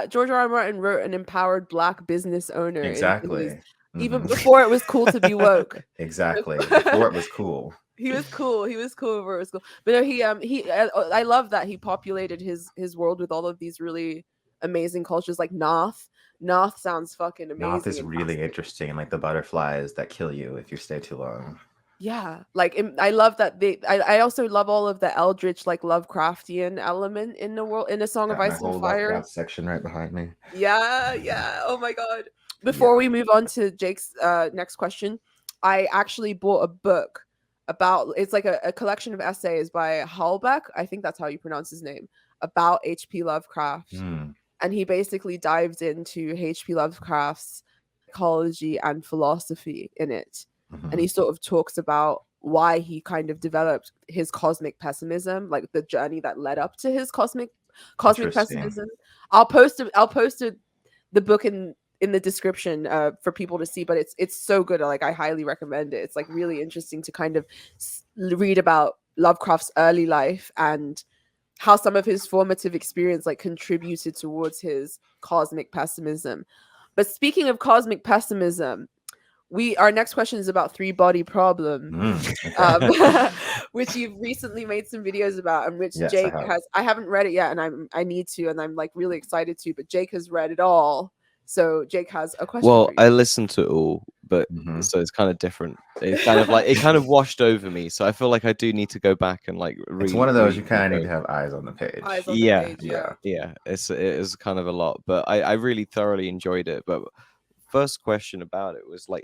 George R. R. Martin wrote an empowered black business owner. Exactly. Even before it was cool to be woke. Exactly. Before it was cool. He was cool. He was cool before it was cool. But no, I love that he populated his world with all of these really amazing cultures like Noth. Noth sounds fucking amazing. Noth is really interesting, like the butterflies that kill you if you stay too long. Yeah, like I love that I also love all of the Eldritch like Lovecraftian element in the world in A Song of Ice and Fire. Lovecraft section right behind me. Yeah. Oh my god. Before we move on to Jake's next question, I actually bought a book about it's like a collection of essays by Houellebecq. I think that's how you pronounce his name, about H.P. Lovecraft. And he basically dived into H.P. Lovecraft's psychology and philosophy in it. And he sort of talks about why he kind of developed his cosmic pessimism, like the journey that led up to his cosmic pessimism. I'll post the book in the description for people to see, but it's so good. Like I highly recommend it. It's like really interesting to kind of read about Lovecraft's early life and how some of his formative experience like contributed towards his cosmic pessimism. But speaking of cosmic pessimism, our next question is about Three Body Problem, which you've recently made some videos about, and which Jake has. I haven't read it yet, and I need to, and I'm like really excited to. But Jake has read it all, so Jake has a question. Well, for you. I listened to it all, but so it's kind of different. It's kind of like it kind of washed over me, so I feel like I do need to go back and like read. It's one of those you kind of need to have eyes on the page. Yeah. It is kind of a lot, but I really thoroughly enjoyed it. But first question about it was like,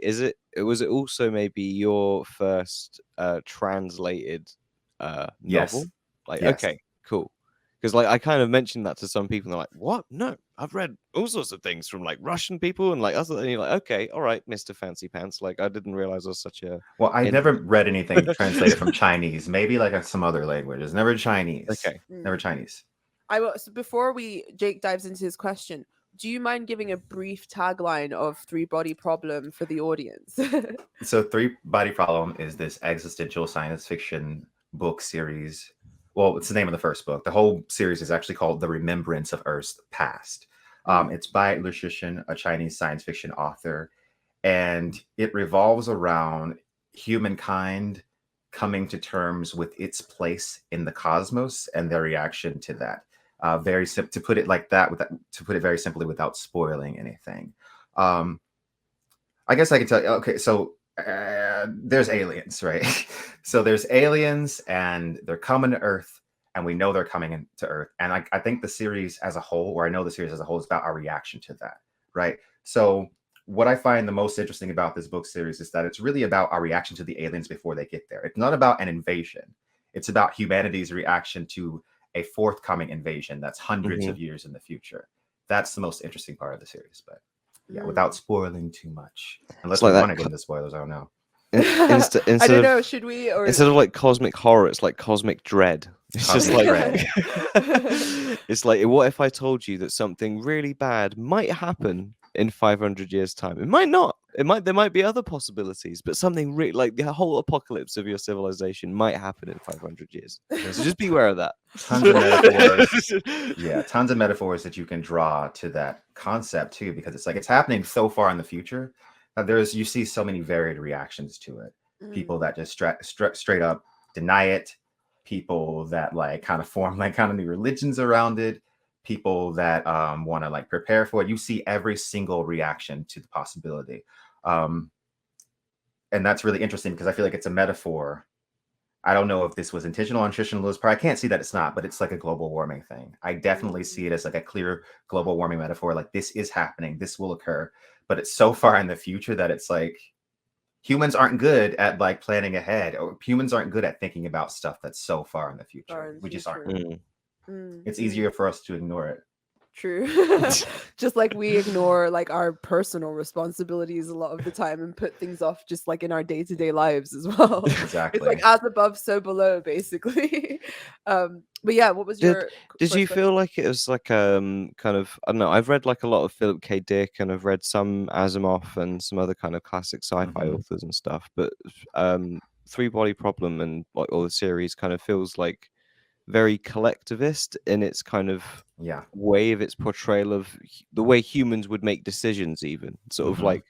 was it also maybe your first translated novel? Like, okay, cool. Because like I kind of mentioned that to some people, and they're like, "What? No, I've read all sorts of things from like Russian people and like other." And you're like, "Okay, all right, Mr. Fancy Pants." Like I didn't realize I was such a. Well, I never read anything translated from Chinese. Maybe like some other languages. Never Chinese. Okay, never Chinese. So before Jake dives into his question, do you mind giving a brief tagline of Three Body Problem for the audience? So Three Body Problem is this existential science fiction book series. Well, it's the name of the first book. The whole series is actually called The Remembrance of Earth's Past. It's by Lu Shixin, a Chinese science fiction author, and it revolves around humankind coming to terms with its place in the cosmos and their reaction to that. To put it like that, to put it very simply without spoiling anything. I guess I can tell you. Okay, so there's aliens, right? So there's aliens, and they're coming to Earth, and we know they're coming into Earth. And I think the series as a whole, or I know the series as a whole, is about our reaction to that, right? So what I find the most interesting about this book series is that it's really about our reaction to the aliens before they get there. It's not about an invasion. It's about humanity's reaction to a forthcoming invasion that's hundreds of years in the future. That's the most interesting part of the series. But yeah, without spoiling too much, unless we want to get into spoilers, I don't know. I don't know. Should we? Or instead of like cosmic horror, it's like cosmic dread. It's just like it's like, what if I told you that something really bad might happen in 500 years' time? It might not. There might be other possibilities, but something really, like the whole apocalypse of your civilization might happen in 500 years. So just beware of that. Tons of metaphors. Yeah, tons of metaphors that you can draw to that concept too, because it's like it's happening so far in the future that you see so many varied reactions to it. People that just straight up deny it, people that like kind of form like kind of new religions around it, people that want to like prepare for it. You see every single reaction to the possibility. And that's really interesting because I feel like it's a metaphor. I don't know if this was intentional on Tristan Lewis' part. I can't see that it's not, but it's like a global warming thing. I definitely see it as like a clear global warming metaphor. Like this is happening, this will occur, but it's so far in the future that it's like humans aren't good at like planning ahead, or humans aren't good at thinking about stuff that's so far in the future. We just aren't. It's easier for us to ignore it. True. Just like we ignore like our personal responsibilities a lot of the time and put things off just like in our day-to-day lives as well. Exactly. It's like as above, so below, basically. But yeah, what was your did you feel like it was like kind of, I don't know, I've read like a lot of Philip K. Dick and I've read some Asimov and some other kind of classic sci-fi authors and stuff, but Three Body Problem and like all the series kind of feels like very collectivist in its kind of way of its portrayal of the way humans would make decisions, even sort of like,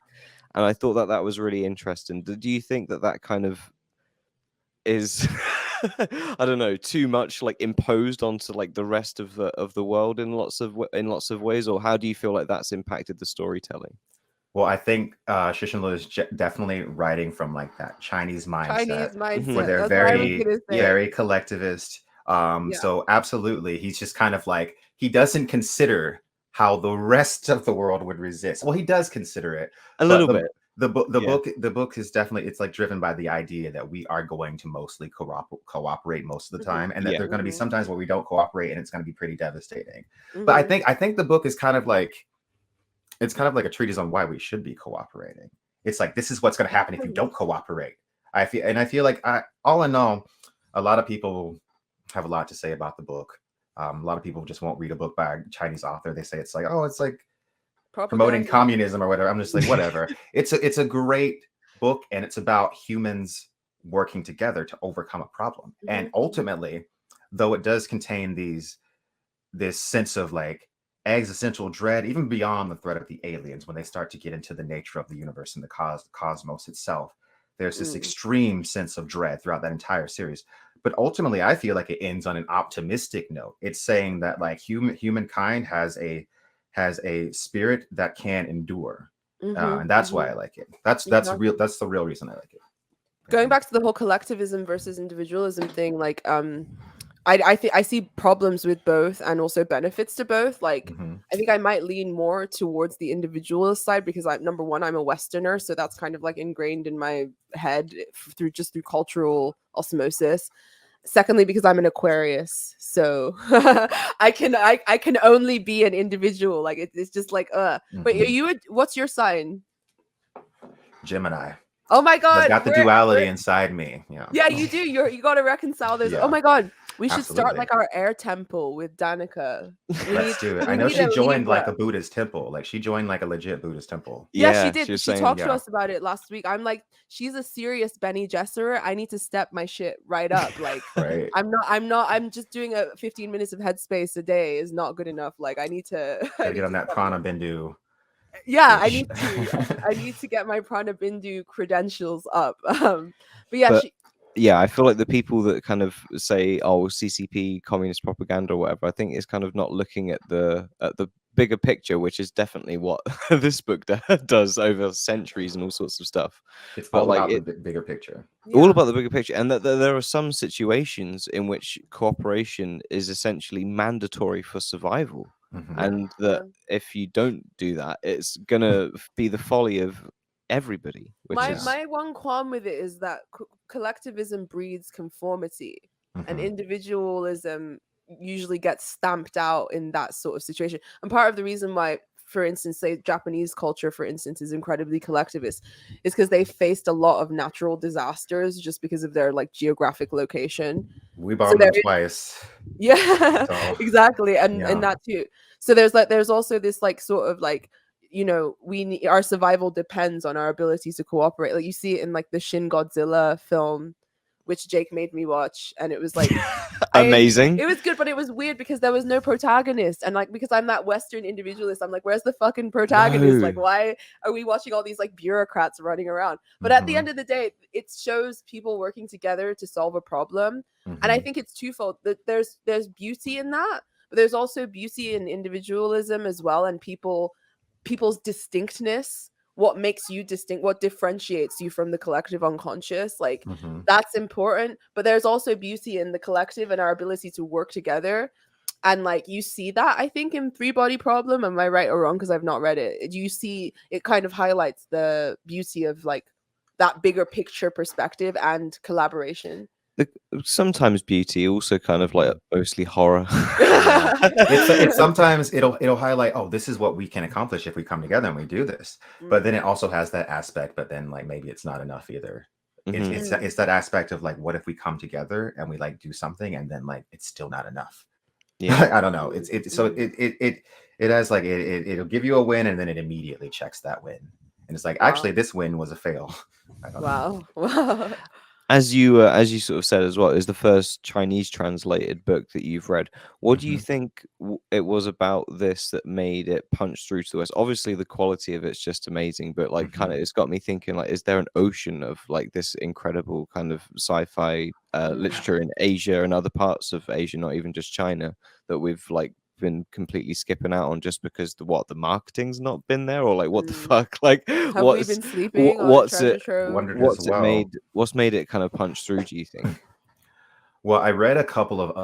and I thought that was really interesting. Do you think that kind of is I don't know, too much like imposed onto like the rest of the world in lots of ways, or how do you feel like that's impacted the storytelling? Well, I think Tristan Lewis is definitely writing from like that Chinese mindset. Where they're very collectivist. So absolutely, he's just kind of like, he doesn't consider how the rest of the world would resist. Well, he does consider it a little bit. The book is definitely, it's like driven by the idea that we are going to mostly cooperate most of the time, and that there are going to be some times where we don't cooperate and it's going to be pretty devastating. But I think the book is kind of like, it's kind of like a treatise on why we should be cooperating. It's like, this is what's going to happen if you don't cooperate. I feel like all in all, a lot of people have a lot to say about the book. A lot of people just won't read a book by a Chinese author. They say it's like, oh, it's like promoting communism or whatever. I'm just like, whatever. It's a great book, and it's about humans working together to overcome a problem. And ultimately, though it does contain this sense of like existential dread, even beyond the threat of the aliens, when they start to get into the nature of the universe and the cosmos itself, there's this extreme sense of dread throughout that entire series. But ultimately, I feel like it ends on an optimistic note. It's saying that like humankind has a spirit that can endure, and that's why I like it. That's the real reason I like it. Going back to the whole collectivism versus individualism thing, like I see problems with both and also benefits to both. Like I think I might lean more towards the individualist side because number one, I'm a Westerner, so that's kind of like ingrained in my head through cultural osmosis. Secondly, because I'm an Aquarius, so I can only be an individual. Like it's just like But what's your sign? Gemini. Oh my God! I've got the duality inside me. Yeah, you do. You got to reconcile those. Yeah. Oh my God, we should start like our air temple with Danica. Let's do it. I know she joined like a Buddhist temple. Like she joined like a legit Buddhist temple. Yeah, she did. She talked to us about it last week. I'm like, she's a serious Benny Gesserit. I need to step my shit right up. Like, right. I'm just doing 15 minutes of headspace a day is not good enough. Like, I need to get on that prana bindu. Yeah, I need to get my Prana Bindu credentials up. But yeah, I feel like the people that kind of say, "Oh, CCP, communist propaganda," or whatever, I think is kind of not looking at the bigger picture, which is definitely what this book does over centuries and all sorts of stuff. It's But all like about the bigger picture. all Yeah. about the bigger picture, and that there are some situations in which cooperation is essentially mandatory for survival, and that if you don't do that, it's gonna be the folly of everybody. Which My is my one qualm with it is that collectivism breeds conformity, and individualism usually gets stamped out in that sort of situation. And part of the reason why, for instance, say Japanese culture, for instance, is incredibly collectivist, is because they faced a lot of natural disasters just because of their like geographic location. We bombed them twice. Yeah, So, exactly, and that too. So there's also this like sort of like, you know, our survival depends on our ability to cooperate. Like you see it in like the Shin Godzilla film, which Jake made me watch, and it was like amazing. It was good, but it was weird because there was no protagonist, and like because I'm that Western individualist, I'm like, where's the fucking protagonist? Like, why are we watching all these like bureaucrats running around? But at the end of the day, it shows people working together to solve a problem, and I think it's twofold. That there's beauty in that, but there's also beauty in individualism as well, and people's distinctness, what makes you distinct, what differentiates you from the collective unconscious, like that's important. But there's also beauty in the collective and our ability to work together, and like you see that I think in Three Body Problem. Am I right or wrong? Because I've not read it. You see it kind of highlights the beauty of like that bigger picture perspective and collaboration. Sometimes beauty, also kind of like mostly horror. it's sometimes it'll highlight, oh, this is what we can accomplish if we come together and we do this. But then it also has that aspect, but then like maybe it's not enough either. It's that aspect of like, what if we come together and we like do something and then like it's still not enough? Yeah. I don't know. It has like it'll give you a win and then it immediately checks that win. And it's like, actually, this win was a fail. I don't know. Wow. As you sort of said as well, is the first Chinese translated book that you've read. What do you think it was about this that made it punch through to the West? Obviously, the quality of it's just amazing, but like kind of it's got me thinking, like, is there an ocean of like this incredible kind of sci-fi literature in Asia and other parts of Asia, not even just China, that we've like been completely skipping out on just because the marketing's not been there, or like what the fuck, like have we been sleeping on what's treasure it trove? what's made it kind of punch through, do you think? Well, I read a couple of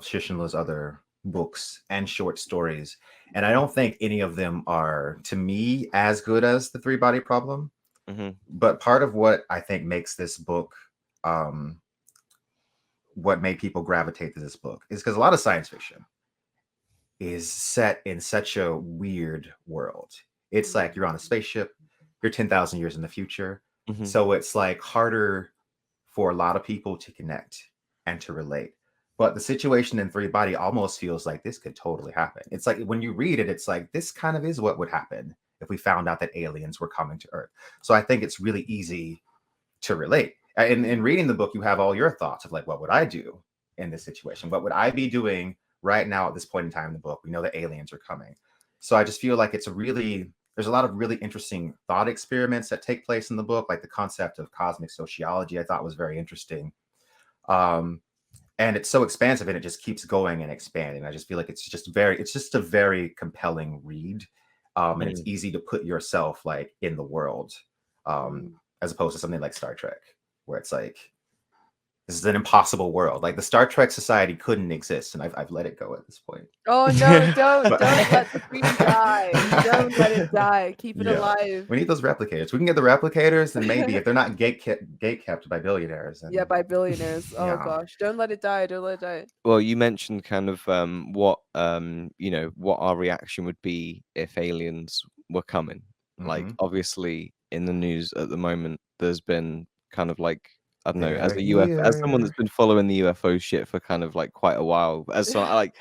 Shishinla's other books and short stories, and I don't think any of them are, to me, as good as the Three Body Problem. But part of what I think makes this book, what made people gravitate to this book, is because a lot of science fiction is set in such a weird world. It's like you're on a spaceship, you're 10,000 years in the future. So it's like harder for a lot of people to connect and to relate. But the situation in Three Body almost feels like this could totally happen. It's like when you read it, it's like this kind of is what would happen if we found out that aliens were coming to Earth. So I think it's really easy to relate. In reading the book, you have all your thoughts of like, what would I do in this situation? What would I be doing right now at this point in time in the book? We know that aliens are coming. So I just feel like there's a lot of really interesting thought experiments that take place in the book, like the concept of cosmic sociology I thought was very interesting. And it's so expansive and it just keeps going and expanding. I just feel like it's just a very compelling read. And it's easy to put yourself like in the world, as opposed to something like Star Trek, where it's like, this is an impossible world. Like the Star Trek society couldn't exist, and I've let it go at this point. Oh no! Don't let the dream die. Don't let it die. Keep it alive. We need those replicators. We can get the replicators, and maybe if they're not gate kept by billionaires. Yeah, by billionaires. Oh gosh! Don't let it die. Don't let it die. Well, you mentioned kind of what what our reaction would be if aliens were coming. Like obviously in the news at the moment, there's been kind of like, I don't know, as someone that's been following the UFO shit for kind of like quite a while, like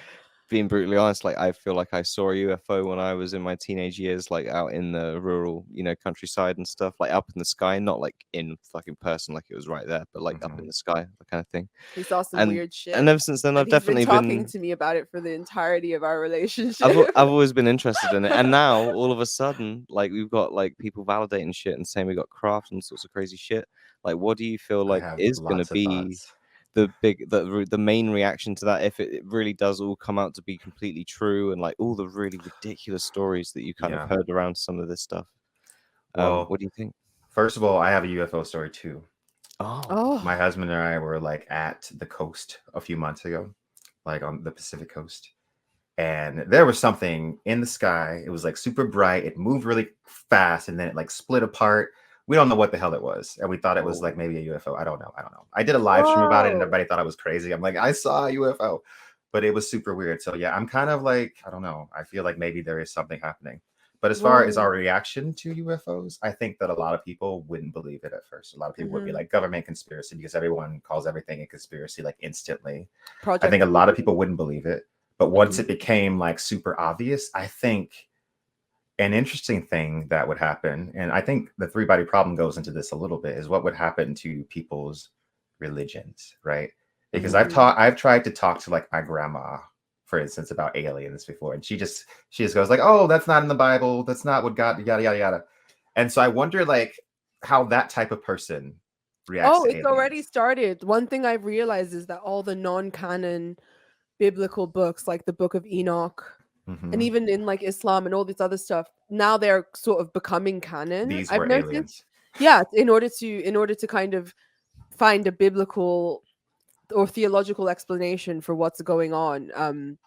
being brutally honest, like I feel like I saw a UFO when I was in my teenage years, like out in the rural, countryside and stuff, like up in the sky, not like in fucking person, like it was right there, but like up in the sky, that kind of thing. He saw some weird shit, and ever since then, I've definitely been talking to me about it for the entirety of our relationship. I've always been interested in it, and now all of a sudden, like we've got like people validating shit and saying we got craft and sorts of crazy shit. Like, what do you feel like is going to be the main reaction to that, if it really does all come out to be completely true, and like all the really ridiculous stories that you kind of heard around some of this stuff. Well, what do you think? First of all, I have a UFO story too. Oh, My husband and I were like at the coast a few months ago, like on the Pacific coast. And there was something in the sky. It was like super bright. It moved really fast and then it like split apart. We don't know what the hell it was. And we thought it was like maybe a UFO. I don't know. I did a live stream about it and everybody thought I was crazy. I'm like, I saw a UFO, but it was super weird. So yeah, I'm kind of like, I don't know. I feel like maybe there is something happening. But as far as our reaction to UFOs, I think that a lot of people wouldn't believe it at first. A lot of people would be like government conspiracy because everyone calls everything a conspiracy like instantly. I think a lot of people wouldn't believe it. But once it became like super obvious, I think an interesting thing that would happen, and I think the three-body problem goes into this a little bit, is what would happen to people's religions, right? Because I've tried to talk to like my grandma, for instance, about aliens before, and she just goes like, "Oh, that's not in the Bible. That's not what God, yada yada yada." And so I wonder like how that type of person reacts. Oh, it's already started. One thing I've realized is that all the non-canon biblical books, like the Book of Enoch, and even in like Islam and all this other stuff, now they're sort of becoming canon. These were aliens. Yeah, in order to kind of find a biblical or theological explanation for what's going on.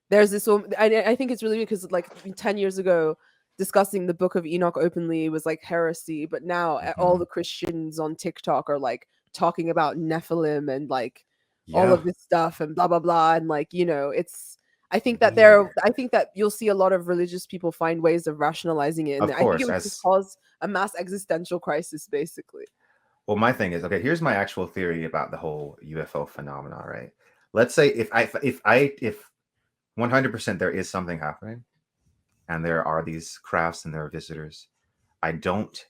There's this I think it's really because like 10 years ago discussing the Book of Enoch openly was like heresy, but now all the Christians on TikTok are like talking about Nephilim and like all of this stuff and blah blah blah, and like, you know, it's I think that you'll see a lot of religious people find ways of rationalizing it, and I think it would just cause a mass existential crisis basically. Well, my thing is, okay, here's my actual theory about the whole UFO phenomena, right? Let's say if 100% there is something happening and there are these crafts and there are visitors, I don't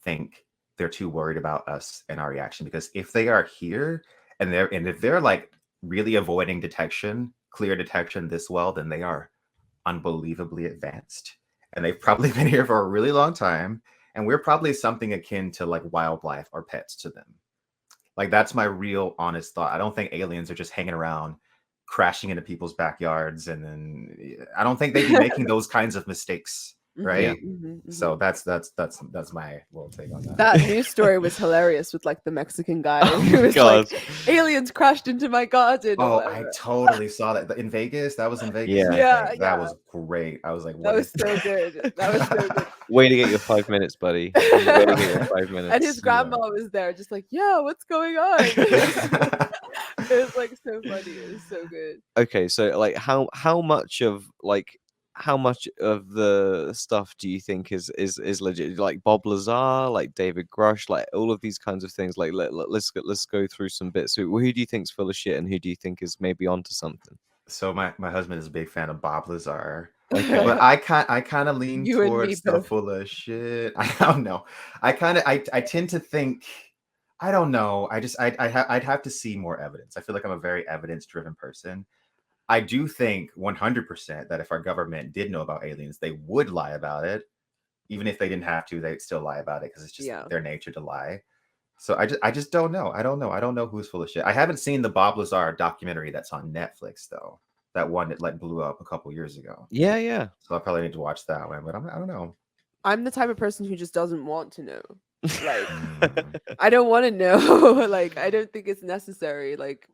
think they're too worried about us and our reaction, because if they are here and if they're like really avoiding detection, clear detection this well, then they are unbelievably advanced. And they've probably been here for a really long time. And we're probably something akin to like wildlife or pets to them. Like that's my real honest thought. I don't think aliens are just hanging around crashing into people's backyards, and then I don't think they'd be making those kinds of mistakes, right? So that's my little take on that. That news story was hilarious with like the Mexican guy who was like, aliens crashed into my garden. Oh, I totally saw that in Vegas. That was in Vegas. Yeah, that was great. I was like, that was so good. That was so good. Way to get your 5 minutes, buddy. Way to get your 5 minutes. And his grandma was there, just like, yeah, what's going on? It was like so funny. It was so good. Okay, so like how much of the stuff do you think is legit? Like Bob Lazar, like David Grush, like all of these kinds of things. Like let's go through some bits. So who do you think's full of shit, and who do you think is maybe onto something? So my husband is a big fan of Bob Lazar. Okay. But I kind of lean towards the full of shit. I don't know. I tend to think, I don't know. I'd have to see more evidence. I feel like I'm a very evidence-driven person. I do think 100% that if our government did know about aliens, they would lie about it. Even if they didn't have to, they'd still lie about it because it's just their nature to lie. So I just don't know. I don't know who's full of shit. I haven't seen the Bob Lazar documentary that's on Netflix though. That one that like blew up a couple years ago. Yeah. So I probably need to watch that one, but I don't know. I'm the type of person who just doesn't want to know. Like, I don't want to know. Like, I don't think it's necessary. Like,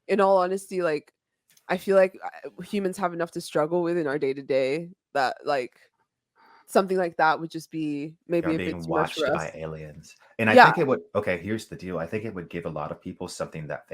in all honesty, like, I feel like humans have enough to struggle with in our day to day that like something like that would just be maybe a bit too much for us. By aliens. And I think it would. Okay, here's the deal. I think it would give a lot of people something that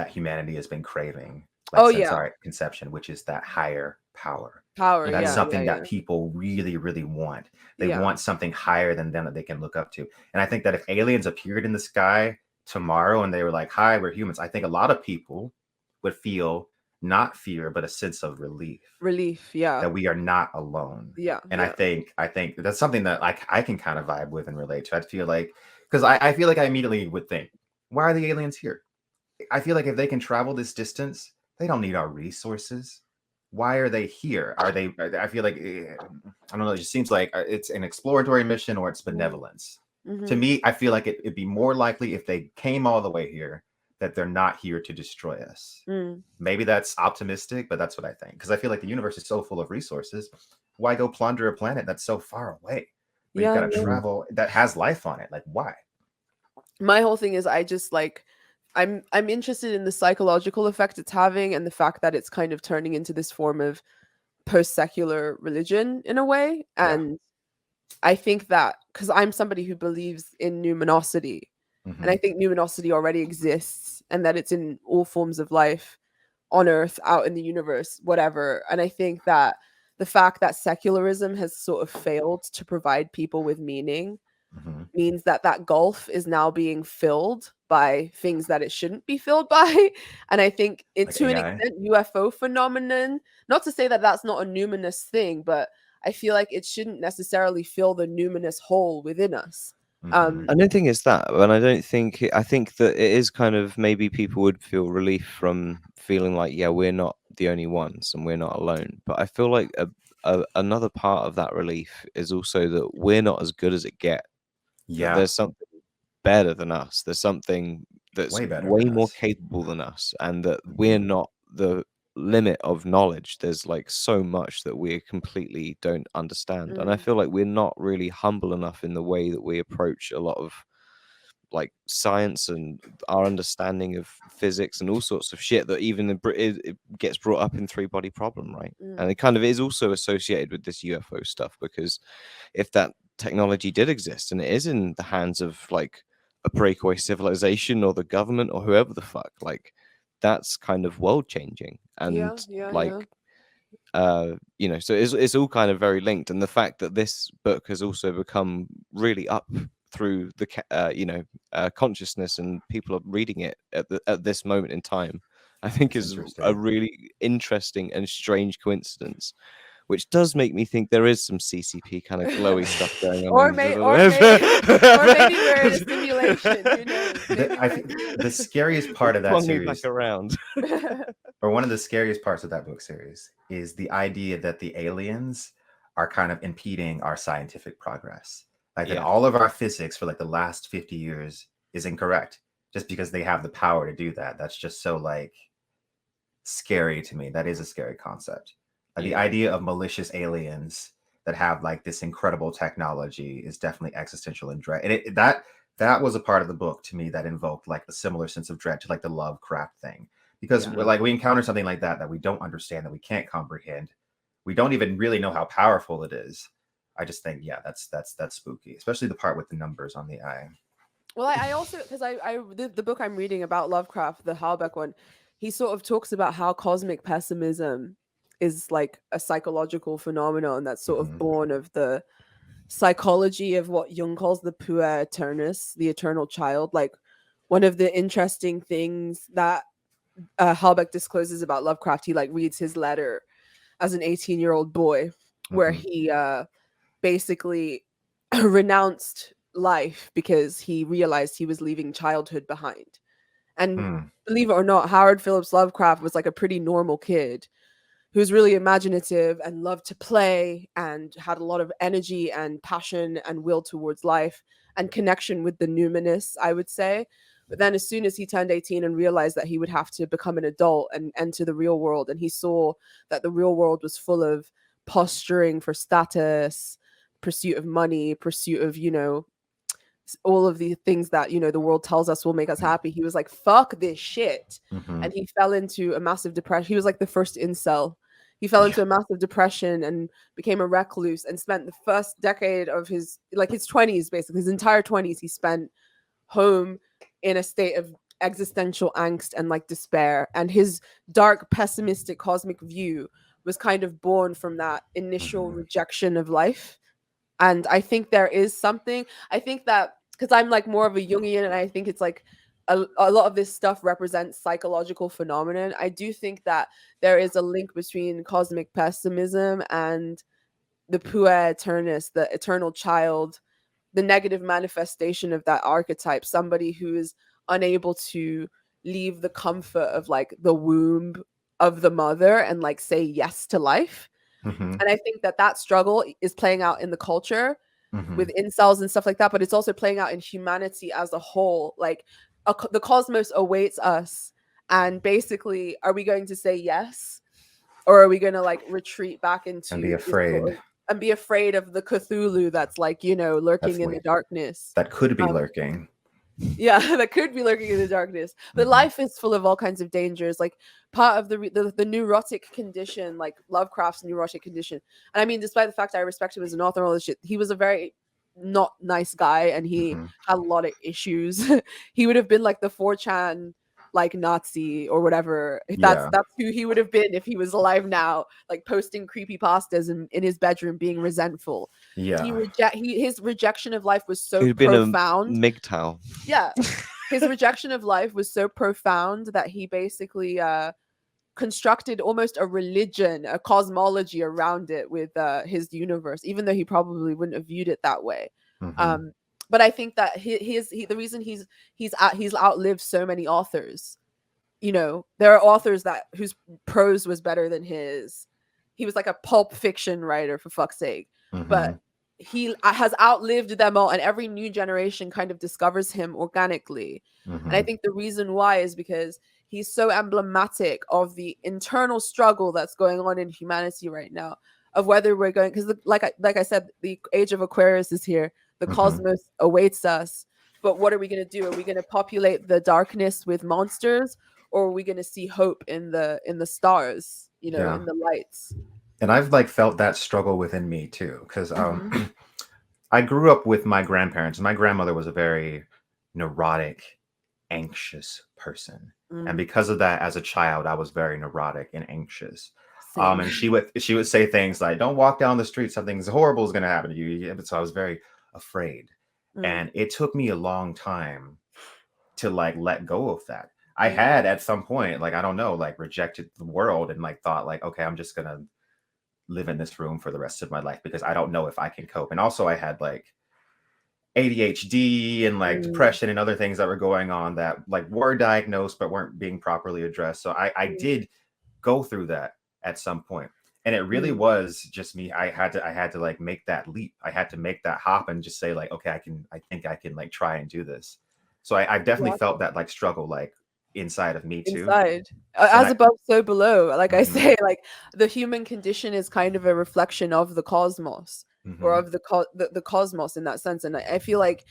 humanity has been craving. Like since our conception, which is that higher power. And that's something that people really, really want. They want something higher than them that they can look up to. And I think that if aliens appeared in the sky tomorrow and they were like, "Hi, we're humans," I think a lot of people would feel not fear, but a sense of relief. That we are not alone. And I think that's something that I can kind of vibe with and relate to. I feel like, because I feel like I immediately would think, why are the aliens here? I feel like if they can travel this distance, they don't need our resources. Why are they here? I feel like, I don't know, it just seems like it's an exploratory mission or it's benevolence. To me, I feel like it'd be more likely if they came all the way here that they're not here to destroy us. Mm. Maybe that's optimistic, but that's what I think. Because I feel like the universe is so full of resources. Why go plunder a planet that's so far away? Where Yeah, you've got to yeah. travel that has life on it. Like, why? My whole thing is I just like I'm interested in the psychological effect it's having and the fact that it's kind of turning into this form of post-secular religion in a way. Yeah. And I think that because I'm somebody who believes in numinosity, and I think numinosity already exists and that it's in all forms of life on Earth, out in the universe, whatever. And I think that the fact that secularism has sort of failed to provide people with meaning means that that gulf is now being filled by things that it shouldn't be filled by. And I think Like to an AI? extent, UFO phenomenon, not to say that that's not a numinous thing, but I feel like it shouldn't necessarily fill the numinous hole within us. I don't think it's that, and I don't think I think that it is kind of maybe people would feel relief from feeling like, yeah, we're not the only ones and we're not alone. But I feel like another part of that relief is also that we're not as good as it gets. Yeah. There's something better than us. There's something that's Way better way than more us. capable than us, and that we're not the limit of knowledge. There's like so much that we completely don't understand, and I feel like we're not really humble enough in the way that we approach a lot of like science and our understanding of physics and all sorts of shit that even it gets brought up in Three Body Problem, right? And it kind of is also associated with this UFO stuff, because if that technology did exist and it is in the hands of like a breakaway civilization or the government or whoever the fuck, like that's kind of world changing. And you know, so it's all kind of very linked. And the fact that this book has also become really up through the you know, consciousness, and people are reading it at this moment in time, I think is a really interesting and strange coincidence, which does make me think there is some CCP kind of glowy stuff going on. or maybe we're in a simulation. Who knows? I think the scariest part of that series, around. or one of the scariest parts of that book series, is the idea that the aliens are kind of impeding our scientific progress. Like that all of our physics for like the last 50 years is incorrect just because they have the power to do that. That's just so like scary to me. That is a scary concept. The idea of malicious aliens that have like this incredible technology is definitely existential and dread. And that was a part of the book to me that invoked like a similar sense of dread to like the Lovecraft thing, because like we encounter something like that we don't understand, that we can't comprehend. We don't even really know how powerful it is. I just think, that's spooky, especially the part with the numbers on the eye. Well, I also, because the book I'm reading about Lovecraft, the Houellebecq one, he sort of talks about how cosmic pessimism is like a psychological phenomenon that's sort of born of the psychology of what Jung calls the puer aeternus, the eternal child. Like one of the interesting things that Houellebecq discloses about Lovecraft, he like reads his letter as an 18-year-old boy, where he basically renounced life because he realized he was leaving childhood behind. And believe it or not, Howard Phillips Lovecraft was like a pretty normal kid who was really imaginative and loved to play and had a lot of energy and passion and will towards life and connection with the numinous, I would say. But then as soon as he turned 18 and realized that he would have to become an adult and enter the real world, and he saw that the real world was full of posturing for status, pursuit of money, pursuit of, you know, all of the things that, you know, the world tells us will make us happy, he was like, fuck this shit. And he fell into a massive depression. He was like the first incel. He fell into a massive depression and became a recluse, and spent the first decade of his 20s, basically his entire 20s, he spent home in a state of existential angst and like despair. And his dark, pessimistic cosmic view was kind of born from that initial rejection of life. And I think there is something, I think that because I'm like more of a Jungian, and I think it's like a lot of this stuff represents psychological phenomenon. I do think that there is a link between cosmic pessimism and the puer aeternus, the eternal child, the negative manifestation of that archetype, somebody who is unable to leave the comfort of like the womb of the mother and like say yes to life. And I think that struggle is playing out in the culture with incels and stuff like that, but it's also playing out in humanity as a whole. Like the cosmos awaits us, and basically, are we going to say yes, or are we going to like retreat back into And be this afraid. and be afraid of the Cthulhu that's like, you know, lurking in the darkness? That could be lurking. Yeah, that could be lurking in the darkness. But life is full of all kinds of dangers. Like part of the neurotic condition, like Lovecraft's neurotic condition. And I mean, despite the fact I respect him as an author and all this shit, he was a very not nice guy, and he had a lot of issues. He would have been like the 4chan like Nazi or whatever. That's who he would have been if he was alive now, like posting creepypastas in his bedroom, being resentful. Yeah. His rejection of life was so He'd been profound. a MGTOW. Yeah. His rejection of life was so profound that he basically constructed almost a religion, a cosmology around it with his universe, even though he probably wouldn't have viewed it that way. But I think that the reason he's outlived so many authors. You know, there are authors whose prose was better than his. He was like a pulp fiction writer, for fuck's sake. But he has outlived them all, and every new generation kind of discovers him organically. And I think the reason why is because he's so emblematic of the internal struggle that's going on in humanity right now, of whether we're going, because like I said, the age of Aquarius is here. The cosmos awaits us. But what are we going to do? Are we going to populate the darkness with monsters, or are we going to see hope in the stars, you know, in the lights? And I've like felt that struggle within me too, because I grew up with my grandparents. My grandmother was a very neurotic, anxious person. And because of that, as a child, I was very neurotic and anxious. And she would say things like, "Don't walk down the street, something horrible is going to happen to you." So I was very afraid. And it took me a long time to like let go of that. I had at some point, like, I don't know, like rejected the world and like thought like, okay, I'm just going to live in this room for the rest of my life because I don't know if I can cope. And also I had like ADHD and like depression and other things that were going on that like were diagnosed but weren't being properly addressed. So I did go through that at some point. And it really was just me. I had to like make that leap. I had to make that hop and just say like, okay, I think I can like try and do this. So I definitely felt that like struggle like inside of me too. As above, so below. Like I say, like the human condition is kind of a reflection of the cosmos, or of the cosmos in that sense. And I feel like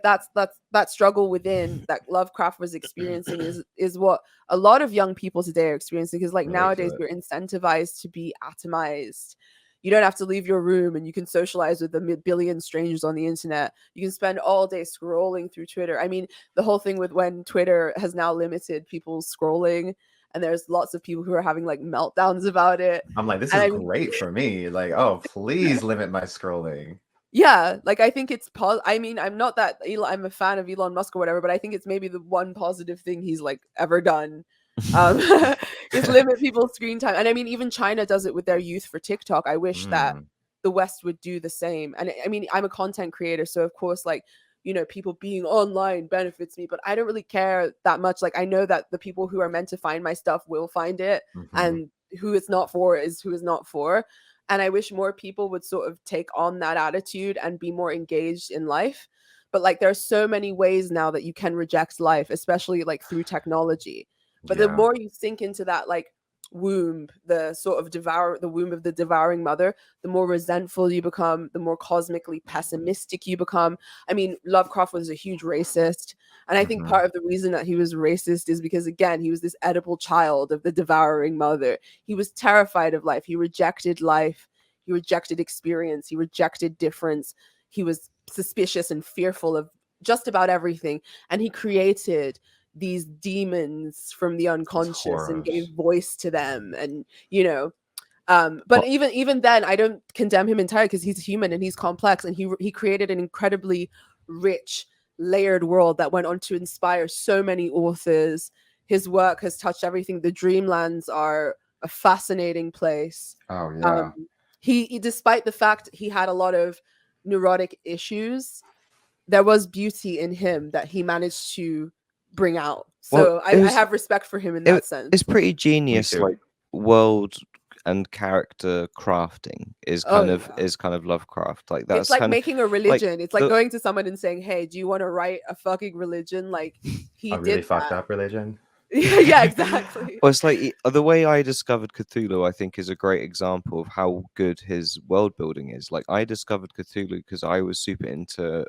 that's that struggle within that Lovecraft was experiencing is what a lot of young people today are experiencing, because like nowadays we're incentivized to be atomized. You don't have to leave your room, and you can socialize with a billion strangers on the internet. You can spend all day scrolling through Twitter. I mean, the whole thing with when Twitter has now limited people's scrolling, and there's lots of people who are having like meltdowns about it. I'm like, this is great for me. Like, oh, please limit my scrolling. Yeah, like I think it's I mean, I'm not that I'm a fan of Elon Musk or whatever, but I think it's maybe the one positive thing he's like ever done. Is limit people's screen time. And I mean, even China does it with their youth for TikTok. I wish that the West would do the same. And I mean, I'm a content creator, so of course, like, you know, people being online benefits me, but I don't really care that much. Like, I know that the people who are meant to find my stuff will find it, and who it's not for is who is not for. And I wish more people would sort of take on that attitude and be more engaged in life. But like, there are so many ways now that you can reject life, especially like through technology. But the more you sink into that like womb, the sort of the womb of the devouring mother, the more resentful you become, the more cosmically pessimistic you become. I mean, Lovecraft was a huge racist. And I think part of the reason that he was racist is because, again, he was this edible child of the devouring mother. He was terrified of life. He rejected life. He rejected experience. He rejected difference. He was suspicious and fearful of just about everything. And he created these demons from the unconscious and gave voice to them. And, you know, but even then, I don't condemn him entirely, because he's human and he's complex, and he created an incredibly rich, layered world that went on to inspire so many authors. His work has touched everything. The Dreamlands are a fascinating place. He despite the fact he had a lot of neurotic issues, there was beauty in him that he managed to bring out. So I have respect for him in that sense. It's pretty genius, like world and character crafting is Oh, kind of yeah. Lovecraft. Like that's It's like kind of making a like religion. It's like the going to someone and saying, "Hey, do you want to write a fucking religion?" Like he A really did fucked that. up religion. Yeah, exactly. well, it's like the way I discovered Cthulhu, I think, is a great example of how good his world building is. Like, I discovered Cthulhu because I was super into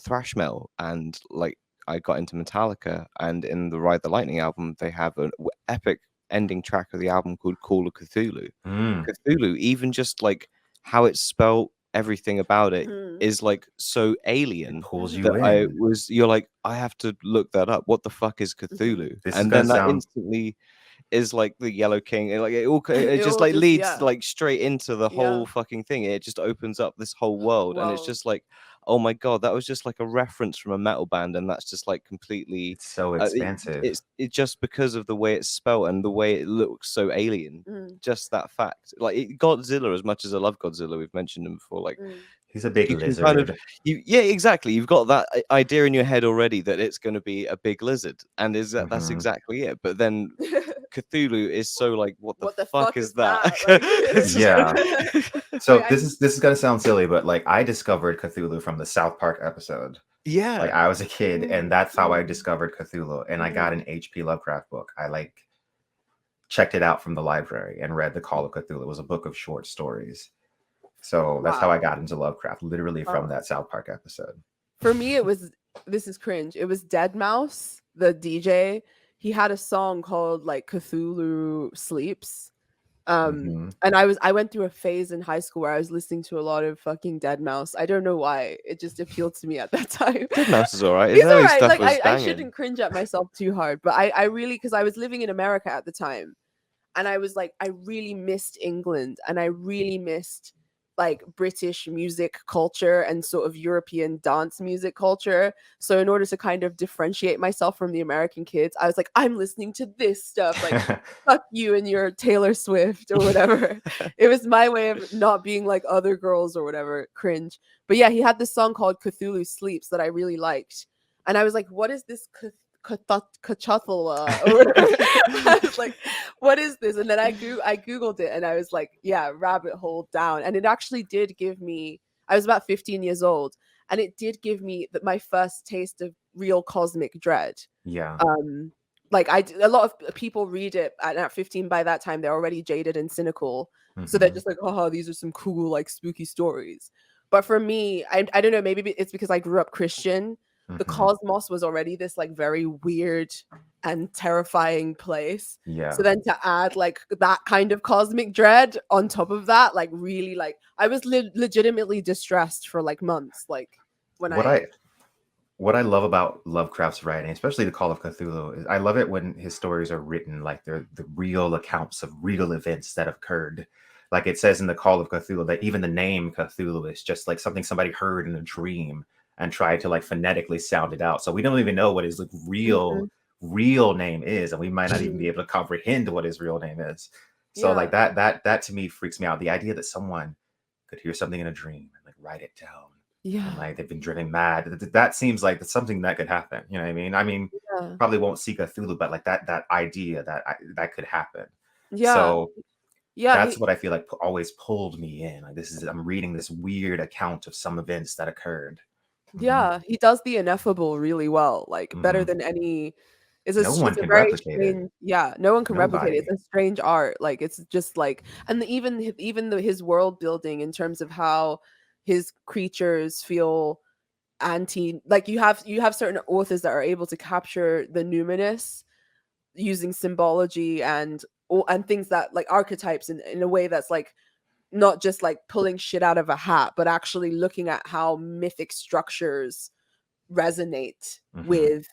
thrash metal, and like I got into Metallica, and in the Ride the Lightning album, they have an epic ending track of the album called Call of Cthulhu. Mm, Cthulhu, even just like how it's spelled, everything about it Mhm. is like so it alien pulls Mhm. you in. you're like, I have to look that up. What the fuck is Mhm. Cthulhu? This is And gonna then that sound instantly is like the Yellow King. Like it all, it It just will like just leads yeah. like straight into the Yeah. whole fucking thing. It just opens up this whole world, and it's Well, just like, oh my god, that was just like a reference from a metal band, and that's just like completely. it's so expansive. It's just because of the way it's spelled and the way it looks so alien. mm, Just that fact, like Godzilla. As much as I love Godzilla, we've mentioned him before. Like mm. He's a big you can kind of lizard. yeah, exactly, you've got that idea in your head already that it's going to be a big lizard, and that's Mhm. exactly it. But then Cthulhu is so like, what the What the fuck fuck is is that? that? Like, It's just Yeah. So Wait, this is gonna sound silly, but like I discovered Cthulhu from the South Park episode. yeah, Like I was a kid, and that's how I discovered Cthulhu. And I got Mhm. an H.P. Lovecraft book. I like checked it out from the library and read The Call of Cthulhu. It was a book of short stories. So that's how I Wow. got into Lovecraft, literally from Wow. that South Park episode. For me, it was this is cringe. It was Dead Mouse, the DJ. He had a song called like Cthulhu Sleeps. Mhm. And I went through a phase in high school where I was listening to a lot of fucking Dead Mouse. I don't know why. It just appealed to me at that time. Dead Mouse is all right. His He's all early right. stuff Like was I banging. shouldn't cringe at myself too hard, but I really because I was living in America at the time, and I was like I really missed England, and I really missed like British music culture and sort of European dance music culture. So in order to kind of differentiate myself from the American kids, I was like, I'm listening to this stuff. Like fuck you and your Taylor Swift or whatever. It was my way of not being like other girls or whatever. Cringe. But yeah, he had this song called Cthulhu Sleeps that I really liked. And I was like, what is this Kachathala or whatever? I was like, what is this? And then I googled it and I was like, yeah, rabbit hole down. And it actually did give me, I was about 15 years old, and it did give me my first taste of real cosmic dread. Yeah. Like a lot of people read it at 15. By that time they're already jaded and cynical, so they're Mhm. just like, oh, these are some cool like spooky stories. But for me, I don't know, maybe it's because I grew up Christian. The Mhm. cosmos was already this like very weird and terrifying place. Yeah. So then to add like that kind of cosmic dread on top of that, like really like I was legitimately distressed for like months. Like when What I love about Lovecraft's writing, especially the Call of Cthulhu, is I love it when his stories are written like they're the real accounts of real events that occurred. Like it says in the Call of Cthulhu that even the name Cthulhu is just like something somebody heard in a dream and tried to like phonetically sound it out. So we don't even know what his like Mhm. real name is, and we might not even be Mhm. able to comprehend what his real name is. So like Yeah. that to me freaks me out. The idea that someone could hear something in a dream and like write it down and Yeah. like they've been driven mad. That seems like that's something that could happen. You know what I mean? I mean, Yeah. probably won't see Cthulhu, but like that idea that could happen. Yeah. So Yeah. that's what I feel like always pulled me in. Like I'm reading this weird account of some events that occurred. Mhm, Yeah, he does the ineffable really well, like better mhm. than any No one it's a can very replicate it. strange, yeah, no one can replicate it. Nobody. It's a strange art. Like it's just like, and his world building in terms of how his creatures feel like you have certain authors that are able to capture the numinous using symbology and things that like archetypes in a way that's like not just like pulling shit out of a hat, but actually looking at how mythic structures resonate Mhm. with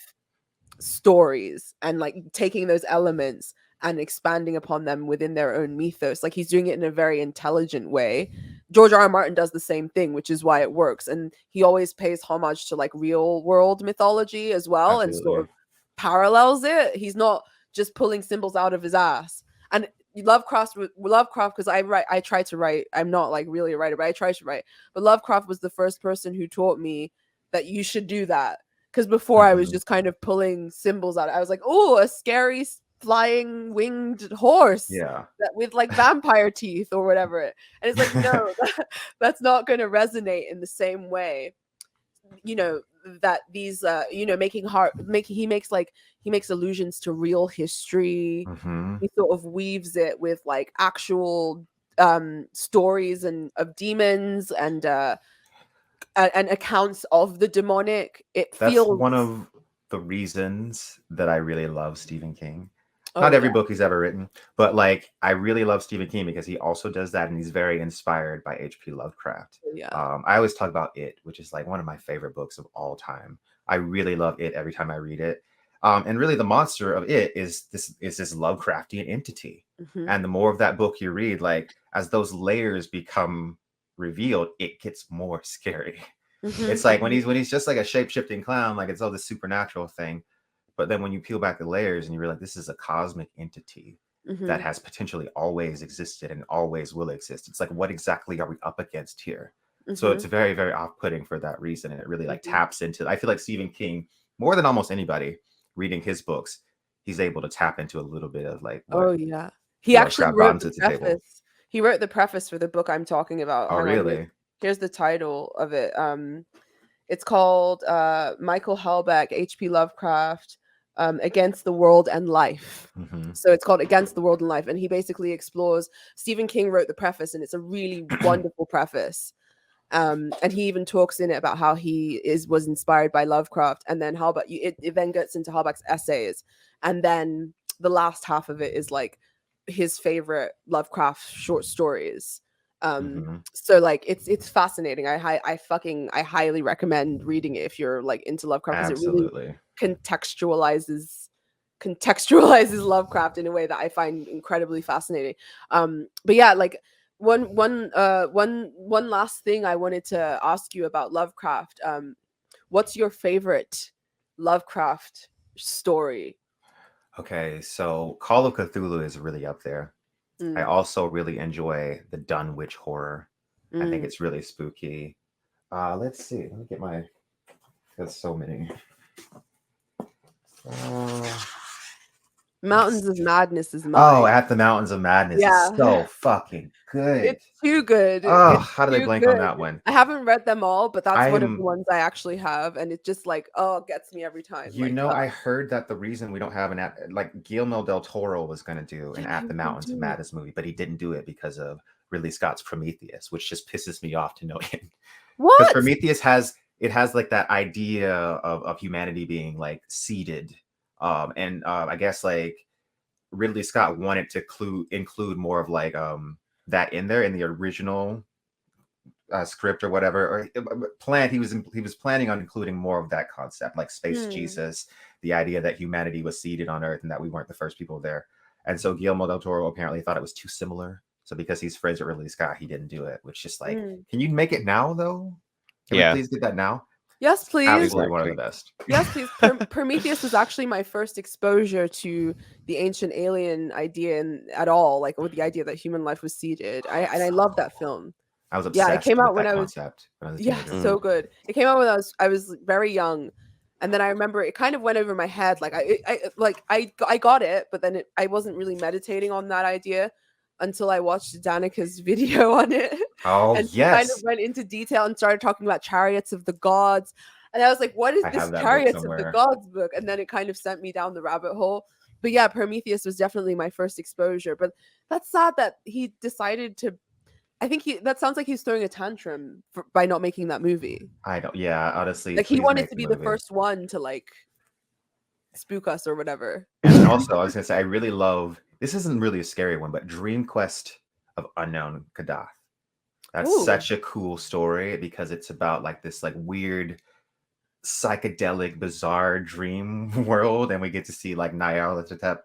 stories and like taking those elements and expanding upon them within their own mythos. Like he's doing it in a very intelligent way. George R. R. Martin does the same thing, which is why it works. And he always pays homage to like real world mythology as well and sort Absolutely. of parallels it. He's not just pulling symbols out of his ass. And Lovecraft, because I try to write. I'm not like really a writer, but I try to write. But Lovecraft was the first person who taught me that you should do that, because before I was Mhm. just kind of pulling symbols out. I was like, oh, a scary flying winged horse Yeah. that with like vampire teeth or whatever. And it's like, no, that's not going to resonate in the same way. You know, that these you know, he makes allusions to real history. Mhm. He sort of weaves it with like actual stories and of demons and accounts of the demonic. It That's feels one of the reasons that I really love Stephen King. oh Not every yeah, book he's ever written, but like I really love Stephen King because he also does that, and he's very inspired by H.P. Lovecraft. yeah. I always talk about It, which is like one of my favorite books of all time. I really love It every time I read it. And really, the monster of It is this Lovecraftian entity. Mhm. And the more of that book you read, like as those layers become revealed, it gets more scary. Mhm. It's like when he's just like a shape-shifting clown, like it's all this supernatural thing. But then when you peel back the layers and you realize this is a cosmic entity that Mhm. has potentially always existed and always will exist. It's like, what exactly are we up against here? So it's Mhm. very, very off-putting for that reason. And it really like Mhm. taps into, I feel like Stephen King, more than almost anybody reading his books, he's able to tap into a little bit of like Oh what yeah. He actually Lovecraft wrote brought the to the table. preface. He wrote the preface for the book I'm talking about. Oh, Hang on, really? here's the title of it. It's called Michael Houellebecq, H.P. Lovecraft, Against the World and Life. Mm-hmm. So it's called Against the World and Life, and he basically explores. Stephen King wrote the preface, and it's a really wonderful preface. And he even talks in it about how he was inspired by Lovecraft, and then it then gets into Houellebecq's essays, and then the last half of it is like his favorite Lovecraft short stories. Mm-hmm. So like it's fascinating. I highly recommend reading it if you're like into Lovecraft, because it really Absolutely. contextualizes Lovecraft in a way that I find incredibly fascinating. But yeah, like one last thing I wanted to ask you about Lovecraft. What's your favorite Lovecraft story? Okay, so Call of Cthulhu is really up there. I Mm, also really enjoy the Dunwich horror. I think mm. it's really spooky. Let's see. Let me get my. There's so many. Uh, Mountains of Madness is oh, mine. At the Mountains of Madness is Yeah. so fucking good. It's too good. Oh, It's how did I too blank on good. that one? I haven't read them all, but that's one of the I'm, ones I actually have, and it just like, oh, it gets me every time. you Like, know, I heard that the reason we don't have like Guillermo del Toro was going to do an yeah, At he the was gonna Mountains of do it. Madness movie, but he didn't do it because of Ridley Scott's Prometheus, which just pisses me off to no end. Because What? Prometheus has like that idea of humanity being like seeded, and I guess like Ridley Scott wanted to include more of like that in there in the original script or whatever, or planned. He was planning on including more of that concept, like space Hmm. Jesus, the idea that humanity was seeded on Earth and that we weren't the first people there. And so Guillermo del Toro apparently thought it was too similar. So because he's friends with Ridley Scott, he didn't do it. Which just like, Mm. can you make it now though? Can we Yeah, please get that now? Yes, It's please. absolutely one of the exactly. best. Yes, please. Prometheus was actually my first exposure to the ancient alien idea at all, like with the idea that human life was seeded. I love that film. I was Yeah, it obsessed came with out when that I was concept when I was a yeah, teenager. so good. It came out when I was very young, and then I remember it kind of went over my head. Like I got it, but then I wasn't really meditating on that idea until I watched Danica's video on it, Oh and she kind of yes, went into detail and started talking about chariots of the gods. And I was like, "What is I this have that book chariots of the somewhere. gods book?" And then it kind of sent me down the rabbit hole. But yeah, Prometheus was definitely my first exposure. But that's sad that he decided to. I think that sounds like he's throwing a tantrum by not making that movie. I don't. Yeah, honestly, Like he please wanted make to the be the movie. first one to like spook us or whatever. And also, I was gonna say, I really love. This isn't really a scary one, but Dream Quest of Unknown Kadath. That's Ooh. such a cool story because it's about like this like weird, psychedelic, bizarre dream world, and we get to see like Nyarlathotep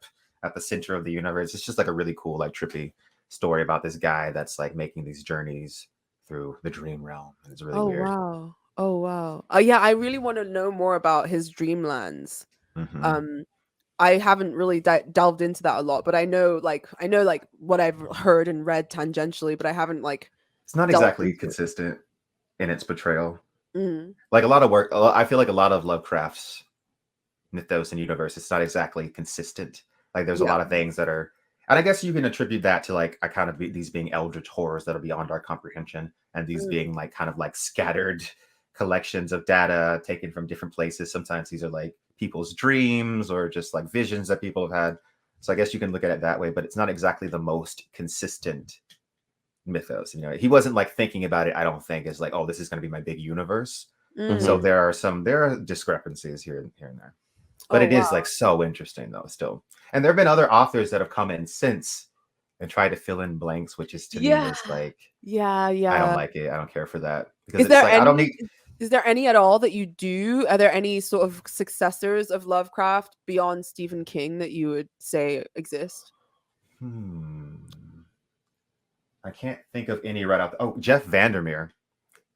at the center of the universe. It's just like a really cool, like trippy story about this guy that's like making these journeys through the dream realm. And it's really Oh weird. wow. Oh wow. Yeah, I really want to know more about his dreamlands. Mm-hmm. Um I haven't really delved into that a lot, but I know like what I've heard and read tangentially, but I haven't like It's not delved exactly into it. consistent in its portrayal. Mm. Like a lot of work, I feel like a lot of Lovecraft's mythos and universe, it's not exactly consistent. Like there's a lot of things that are, and I guess you can attribute that to like these being eldritch horrors that are beyond our comprehension, and these being like kind of like scattered collections of data taken from different places. Sometimes these are like people's dreams or just like visions that people have had. So I guess you can look at it that way, but it's not exactly the most consistent mythos. You know, he wasn't like thinking about it, I don't think, as like, oh, this is going to be my big universe. So there are discrepancies here and there. But it is like so interesting though, still. And there have been other authors that have come in since and tried to fill in blanks, which is to me is like, I don't like it. I don't care for that. Because it's like I don't need. Is there any at all that you do? Are there any sort of successors of Lovecraft beyond Stephen King that you would say exist? I can't think of any right off. Oh, Jeff Vandermeer,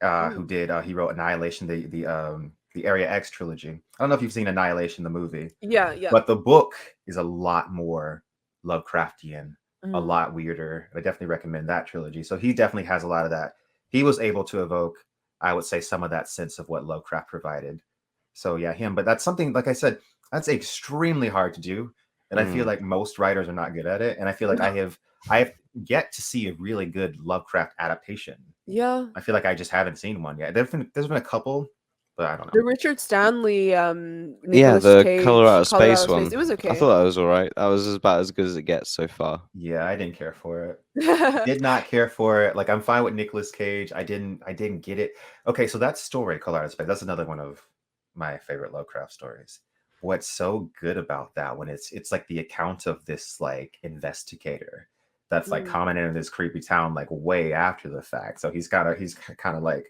who did he wrote Annihilation, the Area X trilogy. I don't know if you've seen Annihilation, the movie. Yeah. But the book is a lot more Lovecraftian, a lot weirder. I definitely recommend that trilogy. So he definitely has a lot of that. He was able to evoke, I would say, some of that sense of what Lovecraft provided. So yeah, him. But that's something, like I said, that's extremely hard to do. And I feel like most writers are not good at it. And I feel like I have yet to see a really good Lovecraft adaptation. Yeah. I feel like I just haven't seen one yet. There's been a couple, but I don't know. The Richard Stanley the Cage, Color Out of Space one. It was okay. I thought that was all right. That was about as good as it gets so far. Yeah, I didn't care for it. Did not care for it. Like I'm fine with Nicolas Cage. I didn't get it. Okay, so that story, Color Out of Space, that's another one of my favorite Lovecraft stories. What's so good about that when it's like the account of this like investigator that's like coming into this creepy town like way after the fact. So he's kind of like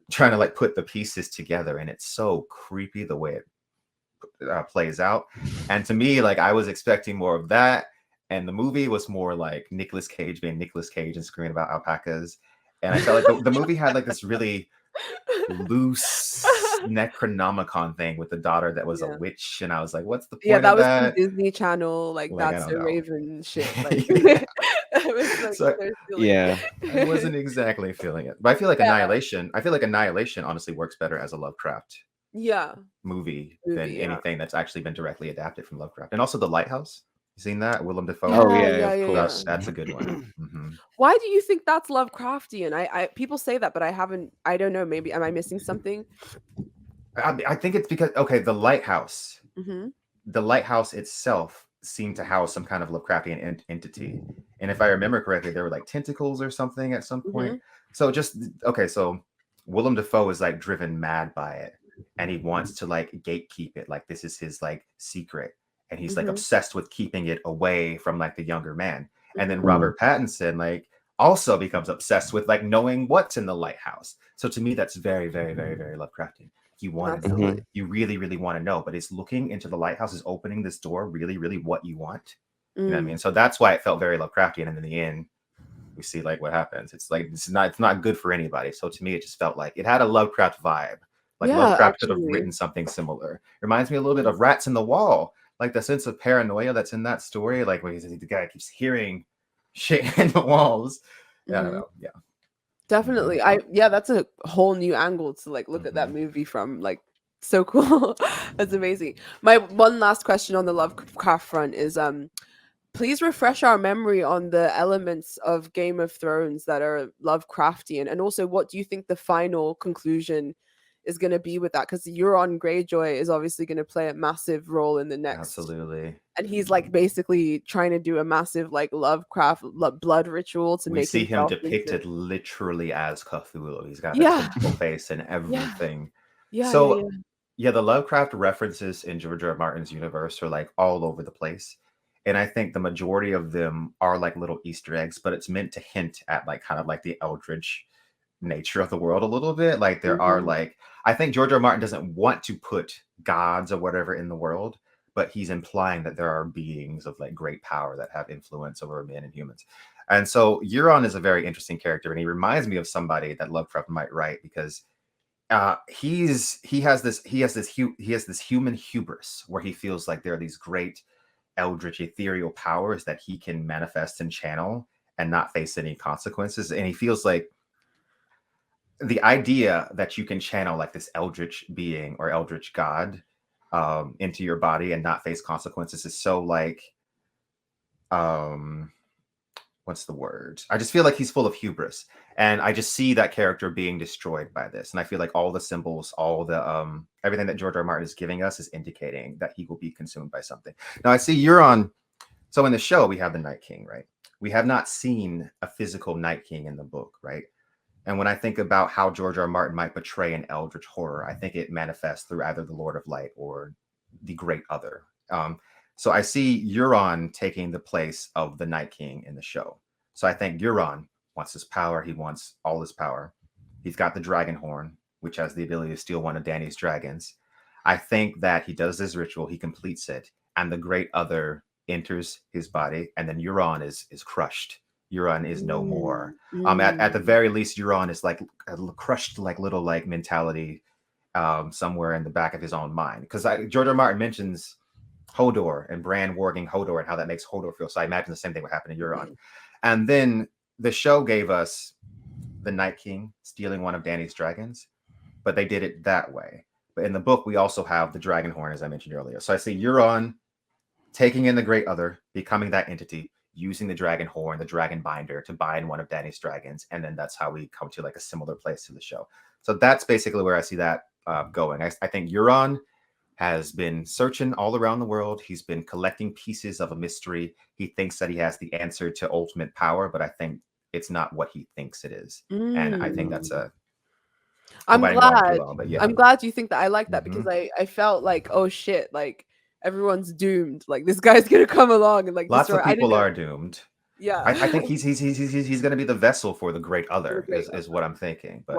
trying to like put the pieces together, and it's so creepy the way it plays out. And to me, like I was expecting more of that, and the movie was more like Nicolas Cage being Nicolas Cage and screaming about alpacas. And I felt like the movie had like this really loose Necronomicon thing with the daughter that was a witch, and I was like, what's the point that of was that? some Disney Channel, like That's So Raven shit. Like, I wasn't exactly feeling it, but I feel like Annihilation honestly works better as a Lovecraft movie than anything that's actually been directly adapted from Lovecraft. And also The Lighthouse. You seen that? Willem Dafoe. Of course. That's a good one. Why do you think that's Lovecraftian? I people say that, but I don't know. Maybe am I missing something? I think it's because the Lighthouse. The lighthouse itself seemed to house some kind of Lovecraftian entity, and if I remember correctly, there were like tentacles or something at some point. So so Willem Dafoe is like driven mad by it, and he wants to like gatekeep it, like this is his like secret. And he's like obsessed with keeping it away from like the younger man. And then Robert Pattinson like also becomes obsessed with like knowing what's in the lighthouse. So to me, that's very, very, very, very Lovecraftian. You want to know, you really, really want to know, but it's looking into the lighthouse, is opening this door really, really what you want. You know what I mean? So that's why it felt very Lovecraftian. And in the end, we see like what happens. It's like it's not good for anybody. So to me, it just felt like it had a Lovecraft vibe. Like Lovecraft could have written something similar. It reminds me a little bit of Rats in the Wall. Like the sense of paranoia that's in that story, like where the guy keeps hearing shit in the walls. I don't know. Yeah, definitely. That's a whole new angle to like look at that movie from. Like, so cool. That's amazing. My one last question on the Lovecraft front is please refresh our memory on the elements of Game of Thrones that are Lovecraftian, and also what do you think the final conclusion is going to be with that, because Euron Greyjoy is obviously going to play a massive role in the next. Absolutely. And he's like basically trying to do a massive like Lovecraft blood ritual to make. See him depicted literally as Cthulhu. He's got a full face and everything. The Lovecraft references in George R. R. Martin's universe are like all over the place. And I think the majority of them are like little Easter eggs, but it's meant to hint at like kind of like the Eldritch nature of the world a little bit. Like there are like, I think George R. R. Martin doesn't want to put gods or whatever in the world, but he's implying that there are beings of like great power that have influence over men and humans. And so Euron is a very interesting character, and he reminds me of somebody that Lovecraft might write, because he has this human hubris where he feels like there are these great eldritch ethereal powers that he can manifest and channel and not face any consequences. And he feels like the idea that you can channel like this eldritch being or eldritch god into your body and not face consequences is so like what's the word? I just feel like he's full of hubris, and I just see that character being destroyed by this. And I feel like all the symbols, all the everything that George R. R. Martin is giving us is indicating that he will be consumed by something. Now I see Euron. So in the show, we have the Night King, right? We have not seen a physical Night King in the book, right? And when I think about how George R. R. Martin might portray an eldritch horror, I think it manifests through either the Lord of Light or the Great Other. So I see Euron taking the place of the Night King in the show. So I think Euron wants his power. He wants all his power. He's got the dragon horn, which has the ability to steal one of Dany's dragons. I think that he does this ritual, he completes it, and the Great Other enters his body, and then Euron is crushed. Euron is no more. At the very least, Euron is like a crushed, like little like mentality somewhere in the back of his own mind. Because George R. R. Martin mentions Hodor and Bran warging Hodor and how that makes Hodor feel. So I imagine the same thing would happen to Euron. And then the show gave us the Night King stealing one of Dany's dragons, but they did it that way. But in the book, we also have the dragon horn, as I mentioned earlier. So I see Euron taking in the Great Other, becoming that entity, using the dragon horn, the dragon binder to bind one of Dany's dragons. And then that's how we come to like a similar place to the show. So that's basically where I see that going. I think Euron has been searching all around the world. He's been collecting pieces of a mystery. He thinks that he has the answer to ultimate power, but I think it's not what he thinks it is. And I think that's I'm glad. But yeah. I'm glad you think that. I like that because I felt like, oh shit, like everyone's doomed. Like this guy's gonna come along and like lots of people are doomed. Yeah, I think he's gonna be the vessel for the Great Other. Is what I'm thinking. But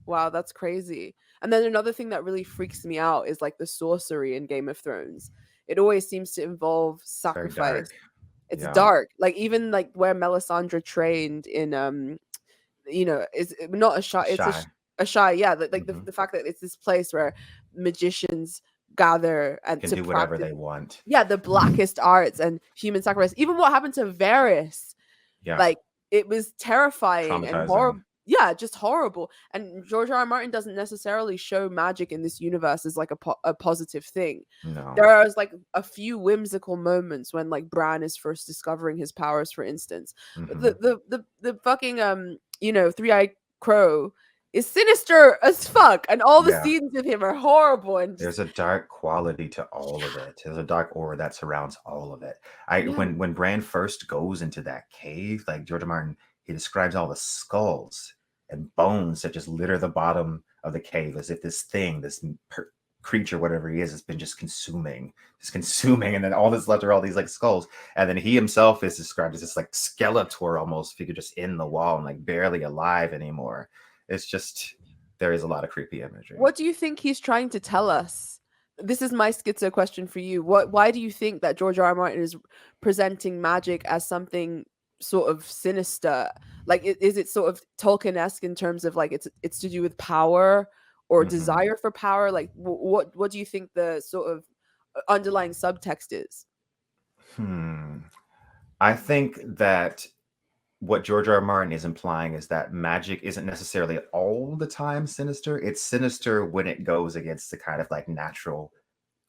wow, that's crazy. And then another thing that really freaks me out is like the sorcery in Game of Thrones. It always seems to involve sacrifice. It's dark. Like even like where Melisandre trained in is not a shy. It's a shy. Yeah, like the fact that it's this place where magicians gather and can to do practice, whatever they want. Yeah, the blackest arts and human sacrifice. Even what happened to Varys. Yeah, like it was terrifying and horrible. Yeah, just horrible. And George R. R. Martin doesn't necessarily show magic in this universe as like a positive thing. No. There are like a few whimsical moments when like Bran is first discovering his powers, for instance. The fucking three-eyed crow is sinister as fuck, and all the scenes with him are horrible. And there's a dark quality to all of it. There's a dark aura that surrounds all of it. When Bran first goes into that cave, like George R. Martin, he describes all the skulls and bones that just litter the bottom of the cave, as if this thing, this creature, whatever he is, has been just consuming, and then all that's left are all these like skulls. And then he himself is described as this like skeletor, almost figure, just in the wall and like barely alive anymore. It's just, there is a lot of creepy imagery. What do you think he's trying to tell us? This is my schizo question for you. Why do you think that George R. R. Martin is presenting magic as something sort of sinister? Like, is it sort of Tolkien-esque in terms of like it's to do with power or desire for power? Like, what do you think the sort of underlying subtext is? I think that what George R. R. Martin is implying is that magic isn't necessarily all the time sinister. It's sinister when it goes against the kind of like natural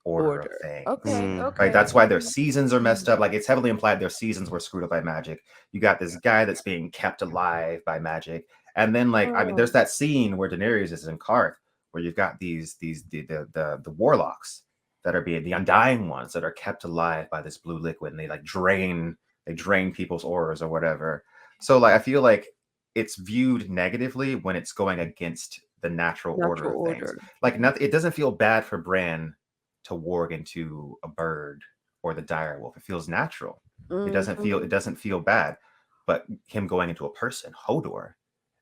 order of things. Okay. Right. That's why their seasons are messed up. Like, it's heavily implied their seasons were screwed up by magic. You got this guy that's being kept alive by magic. And then like, I mean, there's that scene where Daenerys is in Karth, where you've got the warlocks that are being the undying ones that are kept alive by this blue liquid, and they like drain people's auras or whatever. So like, I feel like it's viewed negatively when it's going against the natural order of things. Like, it doesn't feel bad for Bran to warg into a bird or the direwolf. It feels natural. It doesn't feel bad. But him going into a person, Hodor,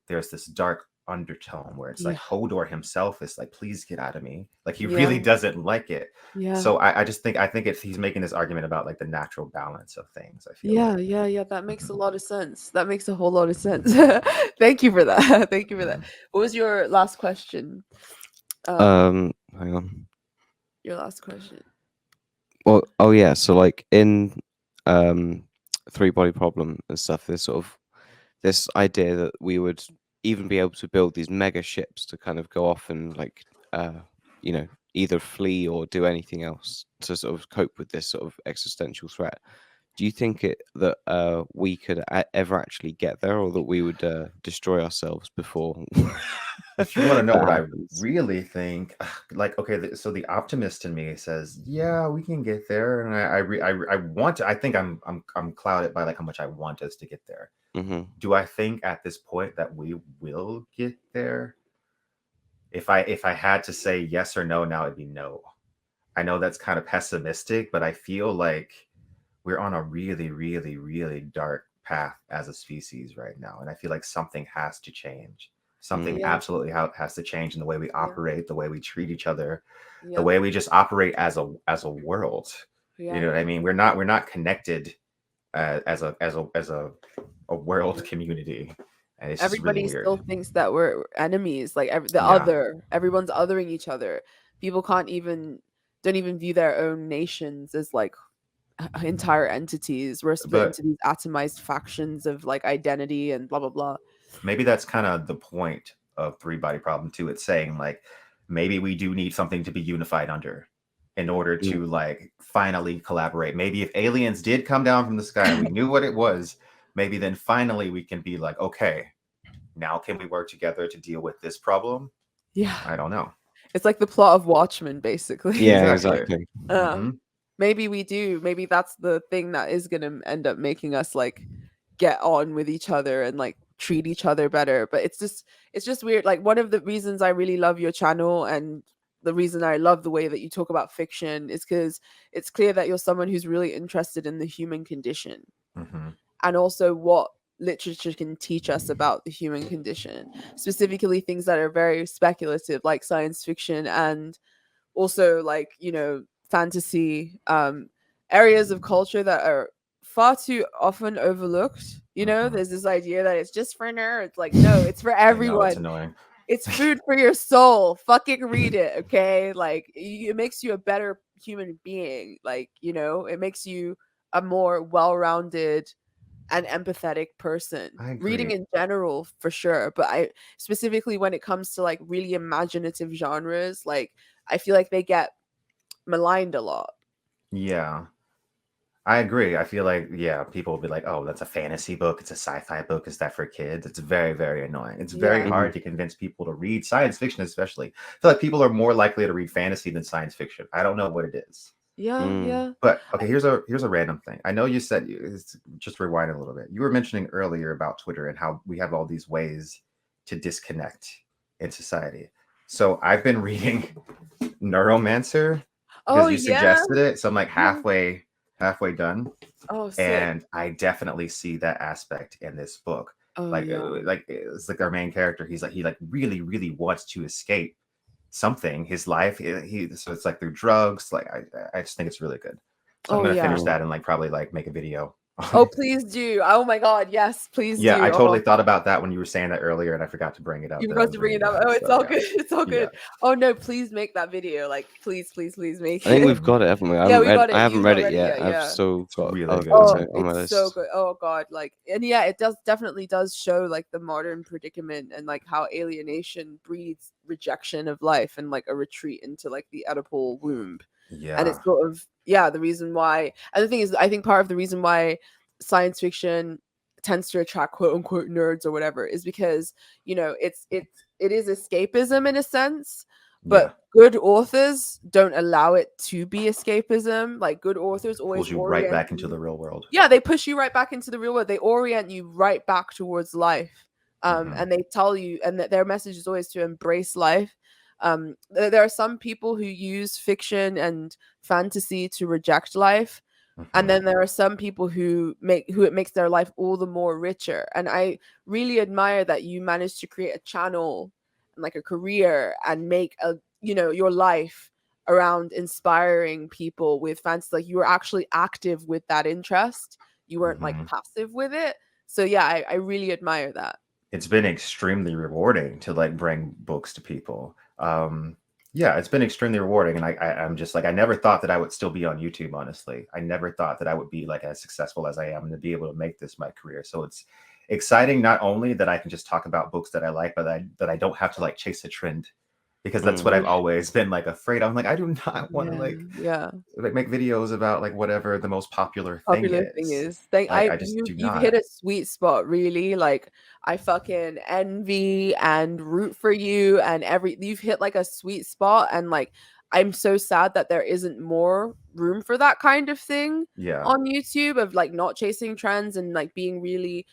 there's this dark undertone where it's like Hodor himself is like, please get out of me. Like, he really doesn't like it. So I think he's making this argument about like the natural balance of things. I feel that makes a lot of sense. That makes a whole lot of sense. Thank you for that. What was your last question? Hang on. Your last question. Well, so like in Three Body Problem and stuff, there's sort of this idea that we would even be able to build these mega ships to kind of go off and like either flee or do anything else to sort of cope with this sort of existential threat. Do you think that we could ever actually get there, or that we would destroy ourselves before? If you want to know that what I happens? really think, like, okay, so the optimist in me says, yeah, we can get there, and I want to. I think I'm clouded by like how much I want us to get there. Hmm. Do I think at this point that we will get there? If I had to say yes or no now, it'd be no. I know that's kind of pessimistic, but I feel like we're on a really, really, really dark path as a species right now. And I feel like something has to change. Something Yeah, absolutely has to change in the way we yeah, operate, the way we treat each other, the yeah, way we just operate as a world. You yeah. know what I mean? We're not connected as a world community, and it's just really Everybody weird. still thinks that we're enemies, like Yeah, everyone's othering each other. People don't even view their own nations as like entire entities. We're split but into these atomized factions of like identity and blah blah blah. maybe that's kind of the point of Three Body Problem too. It's saying like maybe we do need something to be unified under in order to like finally collaborate. Maybe if aliens did come down from the sky and we knew what it was, maybe then finally we can be like, okay, now can we work together to deal with this problem? Yeah, I don't know. it's like the plot of Watchmen, basically. Yeah, Exactly. exactly. Hmm. Maybe we do. Maybe that's the thing that is going to end up making us like get on with each other and like treat each other better. But it's just weird. Like one of the reasons I really love your channel and the reason I love the way that you talk about fiction is because it's clear that you're someone who's really interested in the human condition Hmm. and also what literature can teach us about the human condition, specifically things that are very speculative like science fiction and also like fantasy, areas of culture that are far too often overlooked. Hmm. There's this idea that it's just for nerds. Like, no, it's for I know it's everyone. annoying. It's food for your soul. Fucking read it, okay? Like, it makes you a better human being. Like, it makes you a more well-rounded and empathetic person. I Reading agree. in general, for sure, but I specifically when it comes to like really imaginative genres, like I feel like they get maligned a lot. Yeah. I agree. I feel like, yeah, people will be like, oh, that's a fantasy book. It's a sci-fi book. Is that for kids? It's very, very annoying. It's very Yeah. hard to convince people to read science fiction, especially. I feel like people are more likely to read fantasy than science fiction. I don't know what it is. Yeah, Mm. yeah. But okay, here's a random thing. I know you said it's just rewind a little bit. You were mentioning earlier about Twitter and how we have all these ways to disconnect in society. So I've been reading Neuromancer because Oh you yeah. suggested it. So I'm like Yeah. halfway done. Oh sick. And I definitely see that aspect in this book. Oh Like, yeah. it's like our main character. He like really, really wants to escape something. His life. So it's like through drugs. Like I just think it's really good. So I'm Oh gonna yeah. finish that and like probably like make a video. Oh please do. Oh my god, yes, please Yeah, I do. Oh, totally thought about that when you were saying that earlier, and I forgot to bring it up you that I forgot was to bring it reading up. that. Oh, it's So all yeah, good. It's all yeah. good. Oh no, please make that video. Like, please, please, please make I think it. we've got it, haven't we? I Yeah, haven't we got I it. haven't You've read not it read it yet. yet. I've Yeah. still It's got. really I've good. got Oh, it on my it's so list. good. Oh god, like, and yeah, it does definitely does show like the modern predicament and like how alienation breeds rejection of life and like a retreat into like the Oedipal womb. And Yeah. it's sort of, yeah, the reason why. And the thing is, I think part of the reason why science fiction tends to attract quote unquote nerds or whatever is because it is escapism in a sense, Yeah. but good authors don't allow it to be escapism. Like, good authors always Pulls you right orient back into you. the real world. Yeah, they push you right back into the real world. They orient you right back towards life. Hmm. And they tell you, and that their message is always to embrace life. There are some people who use fiction and fantasy to reject life, and Hmm. then there are some people who it makes their life all the more richer. And I really admire that you managed to create a channel and like a career and make your life around inspiring people with fantasy. Like, you were actually active with that interest, you weren't like Hmm. passive with it. So yeah, I really admire that. It's been extremely rewarding to like bring books to people. Yeah, it's been extremely rewarding, and I'm just like, I never thought that I would still be on YouTube. Honestly, I never thought that I would be like as successful as I am and to be able to make this my career. So it's exciting not only that I can just talk about books that I like, but that I don't have to like chase a trend because that's what I've always been like afraid. I'm like, I do not want to Yeah. like make videos about like whatever the most popular thing Popular thing is. is, I just do you've hit not. a sweet spot, really. Like, I fucking envy and root for you, and you've hit like a sweet spot, and like I'm so sad that there isn't more room for that kind of thing Yeah. on YouTube, of like not chasing trends and like being really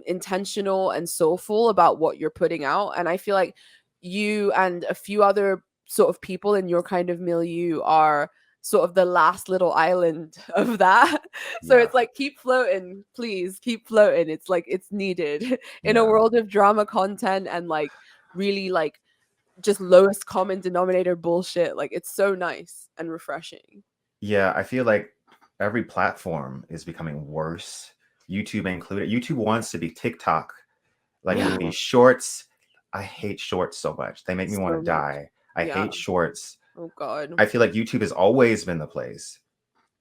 intentional and soulful about what you're putting out. And I feel like you and a few other sort of people in your kind of milieu are sort of the last little island of that. So Yeah. it's like, keep floating, please keep floating. It's like, it's needed in a Yeah. world of drama content and like really like just lowest common denominator bullshit. Like, it's so nice and refreshing. Yeah, I feel like every platform is becoming worse, YouTube included. YouTube wants to be TikTok, like Yeah. with these shorts. I hate shorts so much. They make me want So to much. die. I Yeah. hate shorts. Oh God. I feel like YouTube has always been the place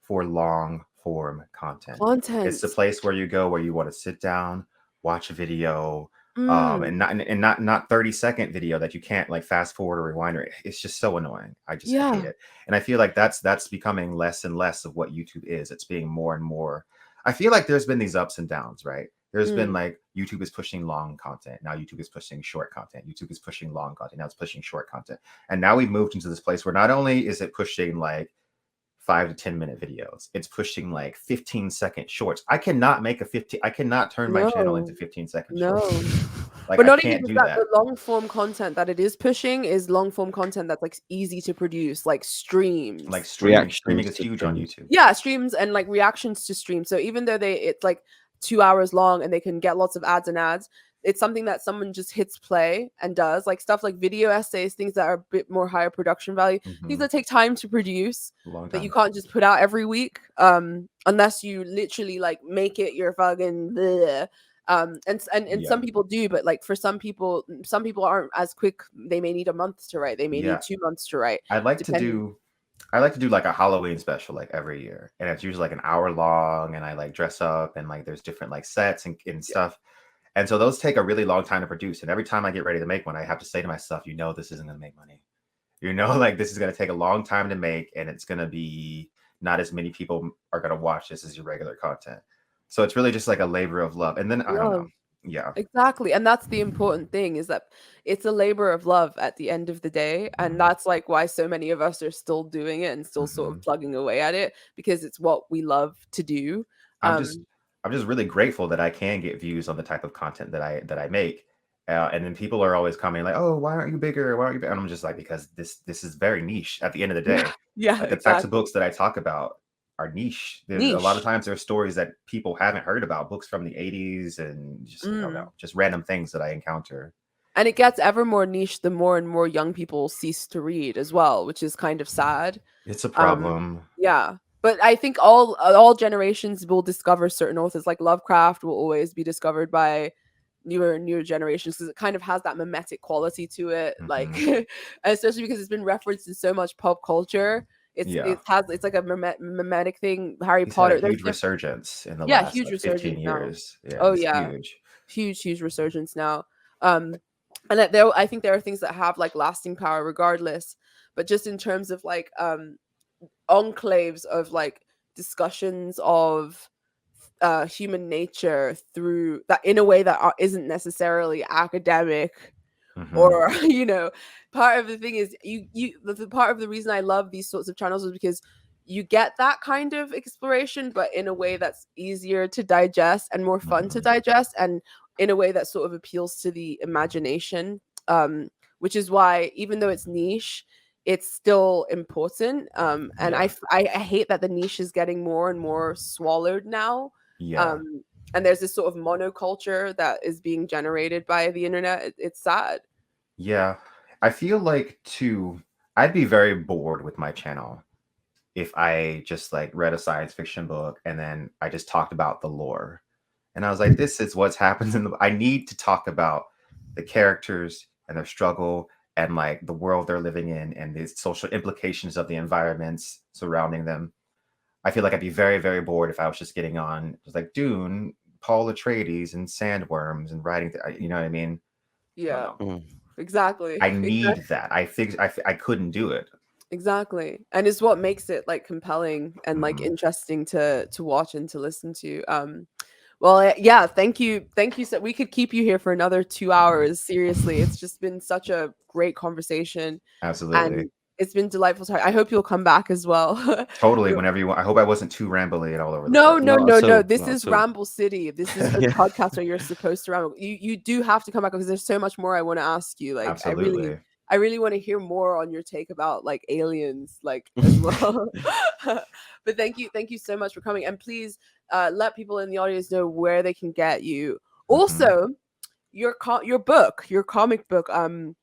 for long form content. It's the place where you go where you want to sit down, watch a video, and not 30-second video that you can't like fast forward or rewind. It's just so annoying. I hate it. And I feel like that's becoming less and less of what YouTube is. It's being more and more. I feel like there's been these ups and downs, right? There's been like YouTube is pushing long content. Now YouTube is pushing short content. YouTube is pushing long content. Now it's pushing short content. And now we've moved into this place where not only is it pushing like 5 to 10 minute videos, it's pushing like 15-second shorts. I cannot turn my channel into 15-second shorts. Like, but I not can't even do that. that. The long form content that it is pushing is long form content that's like easy to produce, like streams. Like streaming is huge on YouTube. Yeah, streams and like reactions to streams. So even though it's like 2 hours long and they can get lots of ads, it's something that someone just hits play and does, like stuff like video essays, things that are a bit more higher production value, things that take time to produce, that you can't just put out every week, unless you literally like make it your fucking bleh. And some people do, but like for some people aren't as quick. They may need a month to write. They may need 2 months to write. I like to do like a Halloween special like every year, and it's usually like an hour long, and I like dress up and like there's different like sets and stuff. And so those take a really long time to produce. And every time I get ready to make one, I have to say to myself, this isn't going to make money. Like this is going to take a long time to make, and it's going to be not as many people are going to watch this as your regular content. So it's really just like a labor of love. And then I don't know. Yeah, exactly. And that's the important thing, is that it's a labor of love at the end of the day. And that's like why so many of us are still doing it and still sort of plugging away at it, because it's what we love to do. I'm just really grateful that I can get views on the type of content that I make. And then people are always coming like, oh, why aren't you bigger? Why aren't you bigger? And I'm just like, because this is very niche at the end of the day. Yeah, the types of books that I talk about are niche. A lot of times there are stories that people haven't heard about, books from the 80s and just, I don't know, just random things that I encounter. And it gets ever more niche the more and more young people cease to read as well, which is kind of sad. It's a problem. Yeah. But I think all generations will discover certain authors. Like Lovecraft will always be discovered by newer generations, because it kind of has that mimetic quality to it. Like, especially because it's been referenced in so much pop culture. It's like a mimetic thing. Harry Potter, had a huge resurgence in the last huge resurgence 15 years. Yeah, huge resurgence now. And I think there are things that have like lasting power regardless. But just in terms of like enclaves of like discussions of human nature through that in a way that isn't necessarily academic, or part of the thing is the part of the reason I love these sorts of channels is because you get that kind of exploration, but in a way that's easier to digest and more fun to digest, and in a way that sort of appeals to the imagination, which is why even though it's niche, it's still important. And I hate that the niche is getting more and more swallowed now. And there's this sort of monoculture that is being generated by the internet. It's sad. Yeah, I feel like I'd be very bored with my channel if I just like read a science fiction book and then I just talked about the lore. And I was like, this is what's happens I need to talk about the characters and their struggle and like the world they're living in and the social implications of the environments surrounding them. I feel like I'd be very, very bored if I was just getting on just like Dune, Paul Atreides and sandworms and writing, you know what I mean? Yeah. Exactly. I need that. I couldn't do it. Exactly. And it's what makes it like compelling and like Mhm. interesting to watch and to listen to. Well, yeah, thank you. Thank you. So we could keep you here for another 2 hours. Seriously. It's just been such a great conversation Absolutely. and it's been delightful to I hope you'll come back as well. Totally, You're- whenever you want. I hope I wasn't too rambly and all over the no, place. no, Not no, at no. all. This Not is at all. Ramble City. This is the Yeah. podcast where you're supposed to ramble. You do have to come back because there's so much more I want to ask you. Like Absolutely. I really want to hear more on your take about like aliens, like as well. But thank you so much for coming. And please let people in the audience know where they can get you. Mhm. Also, your book, your comic book. Please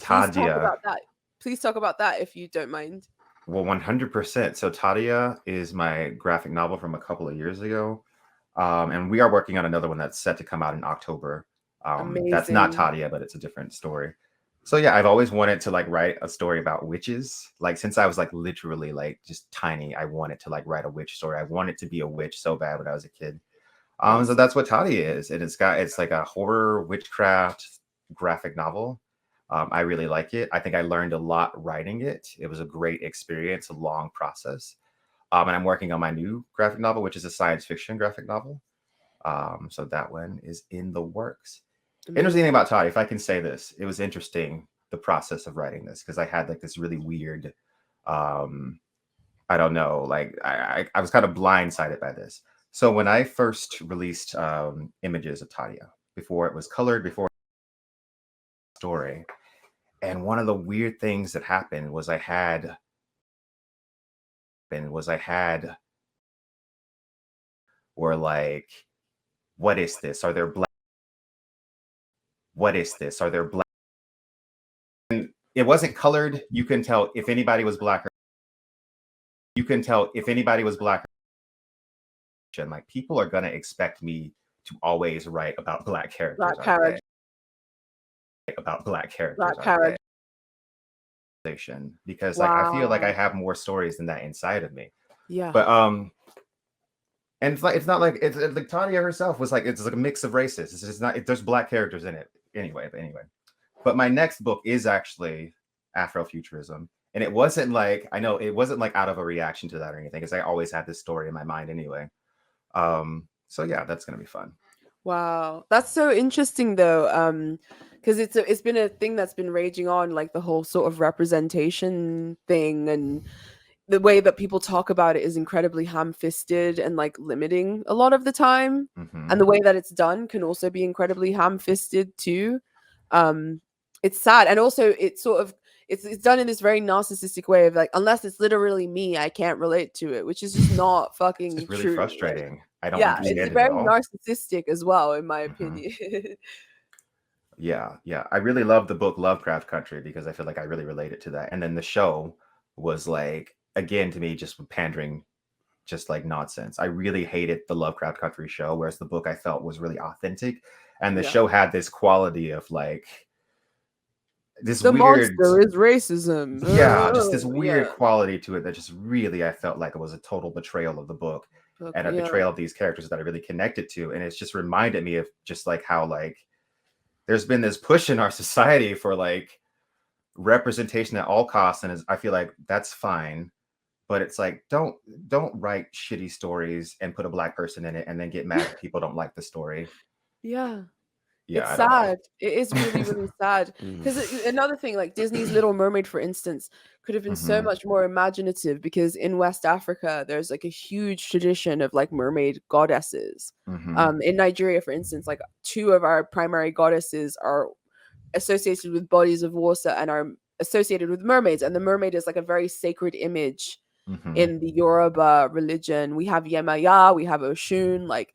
talk Tadia. about that. Please talk about that if you don't mind. Well, 100%. So Tadia is my graphic novel from a couple of years ago. And we are working on another one that's set to come out in October. That's not Amazing. Tadia, but it's a different story. So yeah, I've always wanted to like write a story about witches. Like since I was like literally like just tiny, I wanted to like write a witch story. I wanted to be a witch so bad when I was a kid. So Awesome. that's what Tadia is, and it's like a horror witchcraft graphic novel. I really like it. I think I learned a lot writing it. It was a great experience, a long process. And I'm working on my new graphic novel, which is a science fiction graphic novel. So that one is in the works. Interesting Amazing. thing about Tadia, if I can say this, it was interesting the process of writing this because I had like this really weird, I don't know, like I was kind of blindsided by this. So when I first released images of Tadia before it was colored, before story, and one of the weird things that happened was I had were like, what is this? Are there black? What is this? Are there black? And it wasn't colored. You couldn't tell if anybody was black. You couldn't tell if anybody was black. And like people are gonna expect me to always write about black characters, Black aren't character. they? About black characters, Black aren't character. they? Because like I feel like I Wow. have more stories than that inside of me. Yeah. But and it's not like it's like Tadia herself was like it's like a mix of races. It's just not there's black characters in it anyway. But my next book is actually Afrofuturism, and it wasn't like I know it wasn't like out of a reaction to that or anything, because I always had this story in my mind anyway. So yeah, that's gonna be fun. Wow. That's so interesting though. Because it's been a thing that's been raging on, like the whole sort of representation thing, and the way that people talk about it is incredibly ham-fisted and like limiting a lot of the time. And the Mm-hmm. way that it's done can also be incredibly ham-fisted too. Um, it's sad, and also it's sort of it's done in this very narcissistic way of like, unless it's literally me, I can't relate to it, which is just not It's fucking just really true. Like, frustrating. I don't yeah, it's understand it at very all. narcissistic as well, in my Mm-hmm. opinion. Yeah, yeah. I really love the book Lovecraft Country because I feel like I really related to that. And then the show was like, again, to me, just pandering, just like nonsense. I really hated the Lovecraft Country show, whereas the book I felt was really authentic. And the Yeah. show had this quality of like this The weird, monster is racism. yeah, just this Oh, weird yeah. quality to it that just really I felt like it was a total betrayal of the book and a Yeah. betrayal of these characters that I really connected to. And it's just reminded me of just like how like there's been this push in our society for like representation at all costs, and I feel like that's fine, but it's like don't write shitty stories and put a black person in it and then get mad if people don't like the story. Yeah. Yeah, It's I don't know. sad. It is really, really sad. Because another thing, like Disney's Little Mermaid, for instance, could have been so Mhm. much more imaginative because in West Africa, there's like a huge tradition of like mermaid goddesses. Mhm. In Nigeria, for instance, like two of our primary goddesses are associated with bodies of water and are associated with mermaids. And the mermaid is like a very sacred image Mhm. in the Yoruba religion. We have Yemaya, we have Oshun, like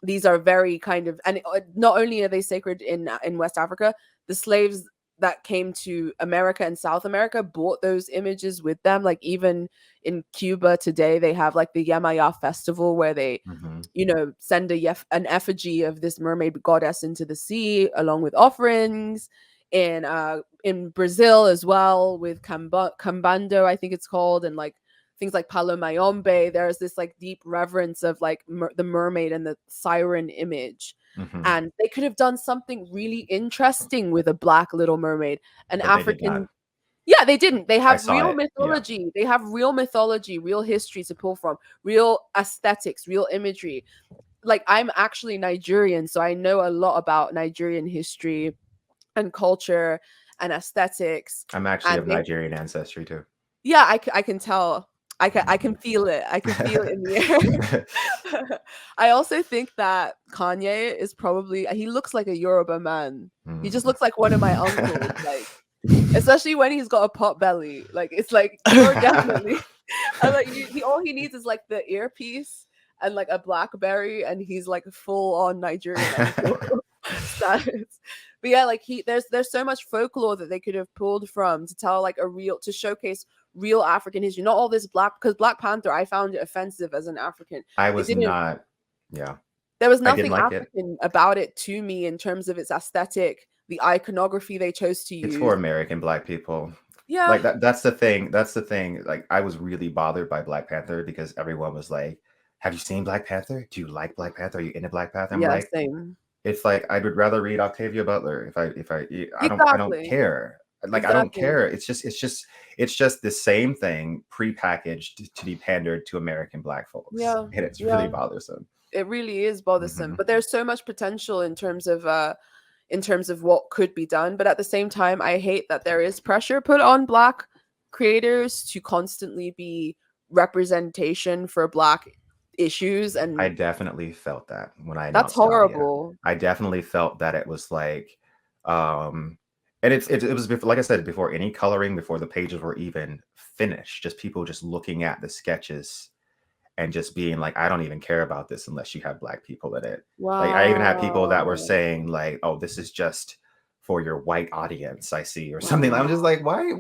these are very kind of, and not only are they sacred in West Africa, the slaves that came to America and South America brought those images with them. Like even in Cuba today, they have like the Yemaya festival where they, Mhm. you know, send an effigy of this mermaid goddess into the sea along with offerings. In Brazil as well with Cambando, I think it's called, and like things like Palo Mayombe, there's this like deep reverence of like the mermaid and the siren image. Mhm. And they could have done something really interesting with a Black Little Mermaid, an But they did African. not. Yeah, they didn't. They have saw real it, yeah. mythology. They have real mythology, real history to pull from, real aesthetics, real imagery. Like, I'm actually Nigerian, so I know a lot about Nigerian history and culture and aesthetics. I'm actually And of Nigerian ancestry too. yeah, I can tell. I can feel it. I can feel it in the air. I also think that Kanye is probably, he looks like a Yoruba man. He just looks like one of my uncles, like, especially when he's got a pot belly. Like, it's like, you're definitely, and like, all he needs is like the earpiece and like a BlackBerry, and he's like full on Nigerian uncle status. But yeah, like, there's so much folklore that they could have pulled from to tell like to showcase real African history, not all this because Black Panther, I found it offensive as an African. I was not, yeah. There was I didn't nothing like it. African about it to me in terms of its aesthetic, the iconography they chose to use. It's for American Black people. Yeah. Like that's the thing. That's the thing. Like, I was really bothered by Black Panther because everyone was like, "Have you seen Black Panther? Do you like Black Panther? Are you into Black Panther?" I'm Yeah, like, same. it's like I would rather read Octavia Butler I don't Exactly. care. Like, I don't care. It's just the same thing prepackaged to be pandered to American Black folks. Yeah, And it's really bothersome. It really is bothersome. But there's so much potential in terms of what could be done. But at the same time, I hate that there is pressure put on Black creators to constantly be representation for Black issues. And I definitely felt that when I that's announced Dahlia. horrible. I definitely felt that it was like, and it was before, like I said, before any coloring, before the pages were even finished, just people just looking at the sketches and just being like, I don't even care about this unless you have Black people in it. Wow. Like, I even had people that were saying like, oh, this is just for your white audience, I see, or something. I'm just like, why?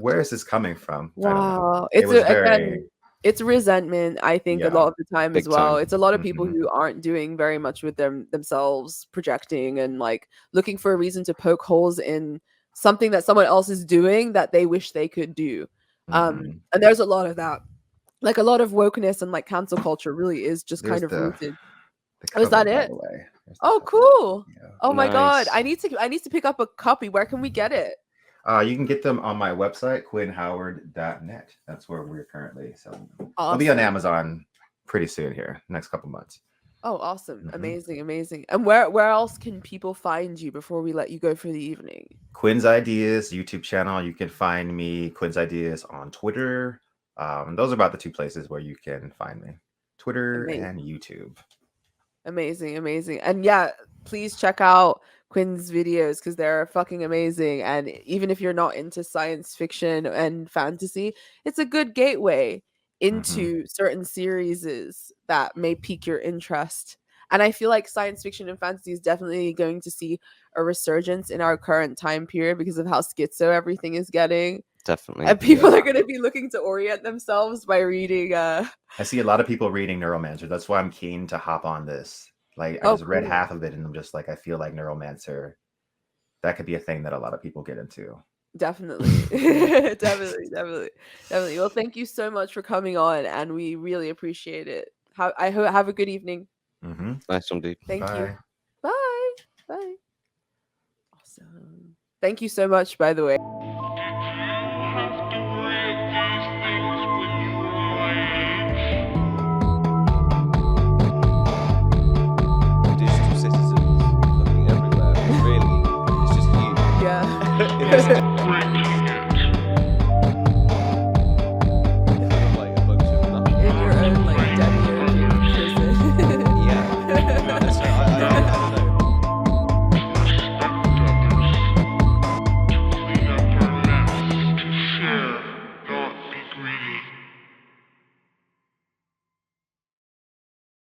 Where is this coming from? Wow. It was very. It's resentment, I think, a lot of the time as well. It's a lot of people Mhm. who aren't doing very much with themselves, projecting and like looking for a reason to poke holes in something that someone else is doing that they wish they could do. And there's a lot of that. Like, a lot of wokeness and like cancel culture really is just kind of rooted. Oh, is that it? Oh, cool. Yeah. Oh my God. Nice. I need to pick up a copy. Where can we get it? You can get them on my website, quinnhoward.net. That's where we're currently selling them. Awesome. They'll be on Amazon pretty soon here, next couple months. Oh, awesome. Amazing, amazing. And where else can people find you before we let you go for the evening? Quinn's Ideas YouTube channel. You can find me, Quinn's Ideas, on Twitter. Those are about the two places where you can find me. Twitter and YouTube. Amazing, amazing. And yeah, please check out Quinn's videos because they're fucking amazing. And even if you're not into science fiction and fantasy, it's a good gateway into certain series that may pique your interest. And I feel like science fiction and fantasy is definitely going to see a resurgence in our current time period because of how schizo everything is getting. Definitely. And people are going to be looking to orient themselves by reading. I see a lot of people reading Neuromancer. That's why I'm keen to hop on this. Like, I just read half of it and I'm just like, I feel like Neuromancer, that could be a thing that a lot of people get into. Definitely. definitely. Well, thank you so much for coming on, and we really appreciate it. Have a good evening. Nice one, dude. Thank you. Bye. Awesome. Thank you so much, by the way.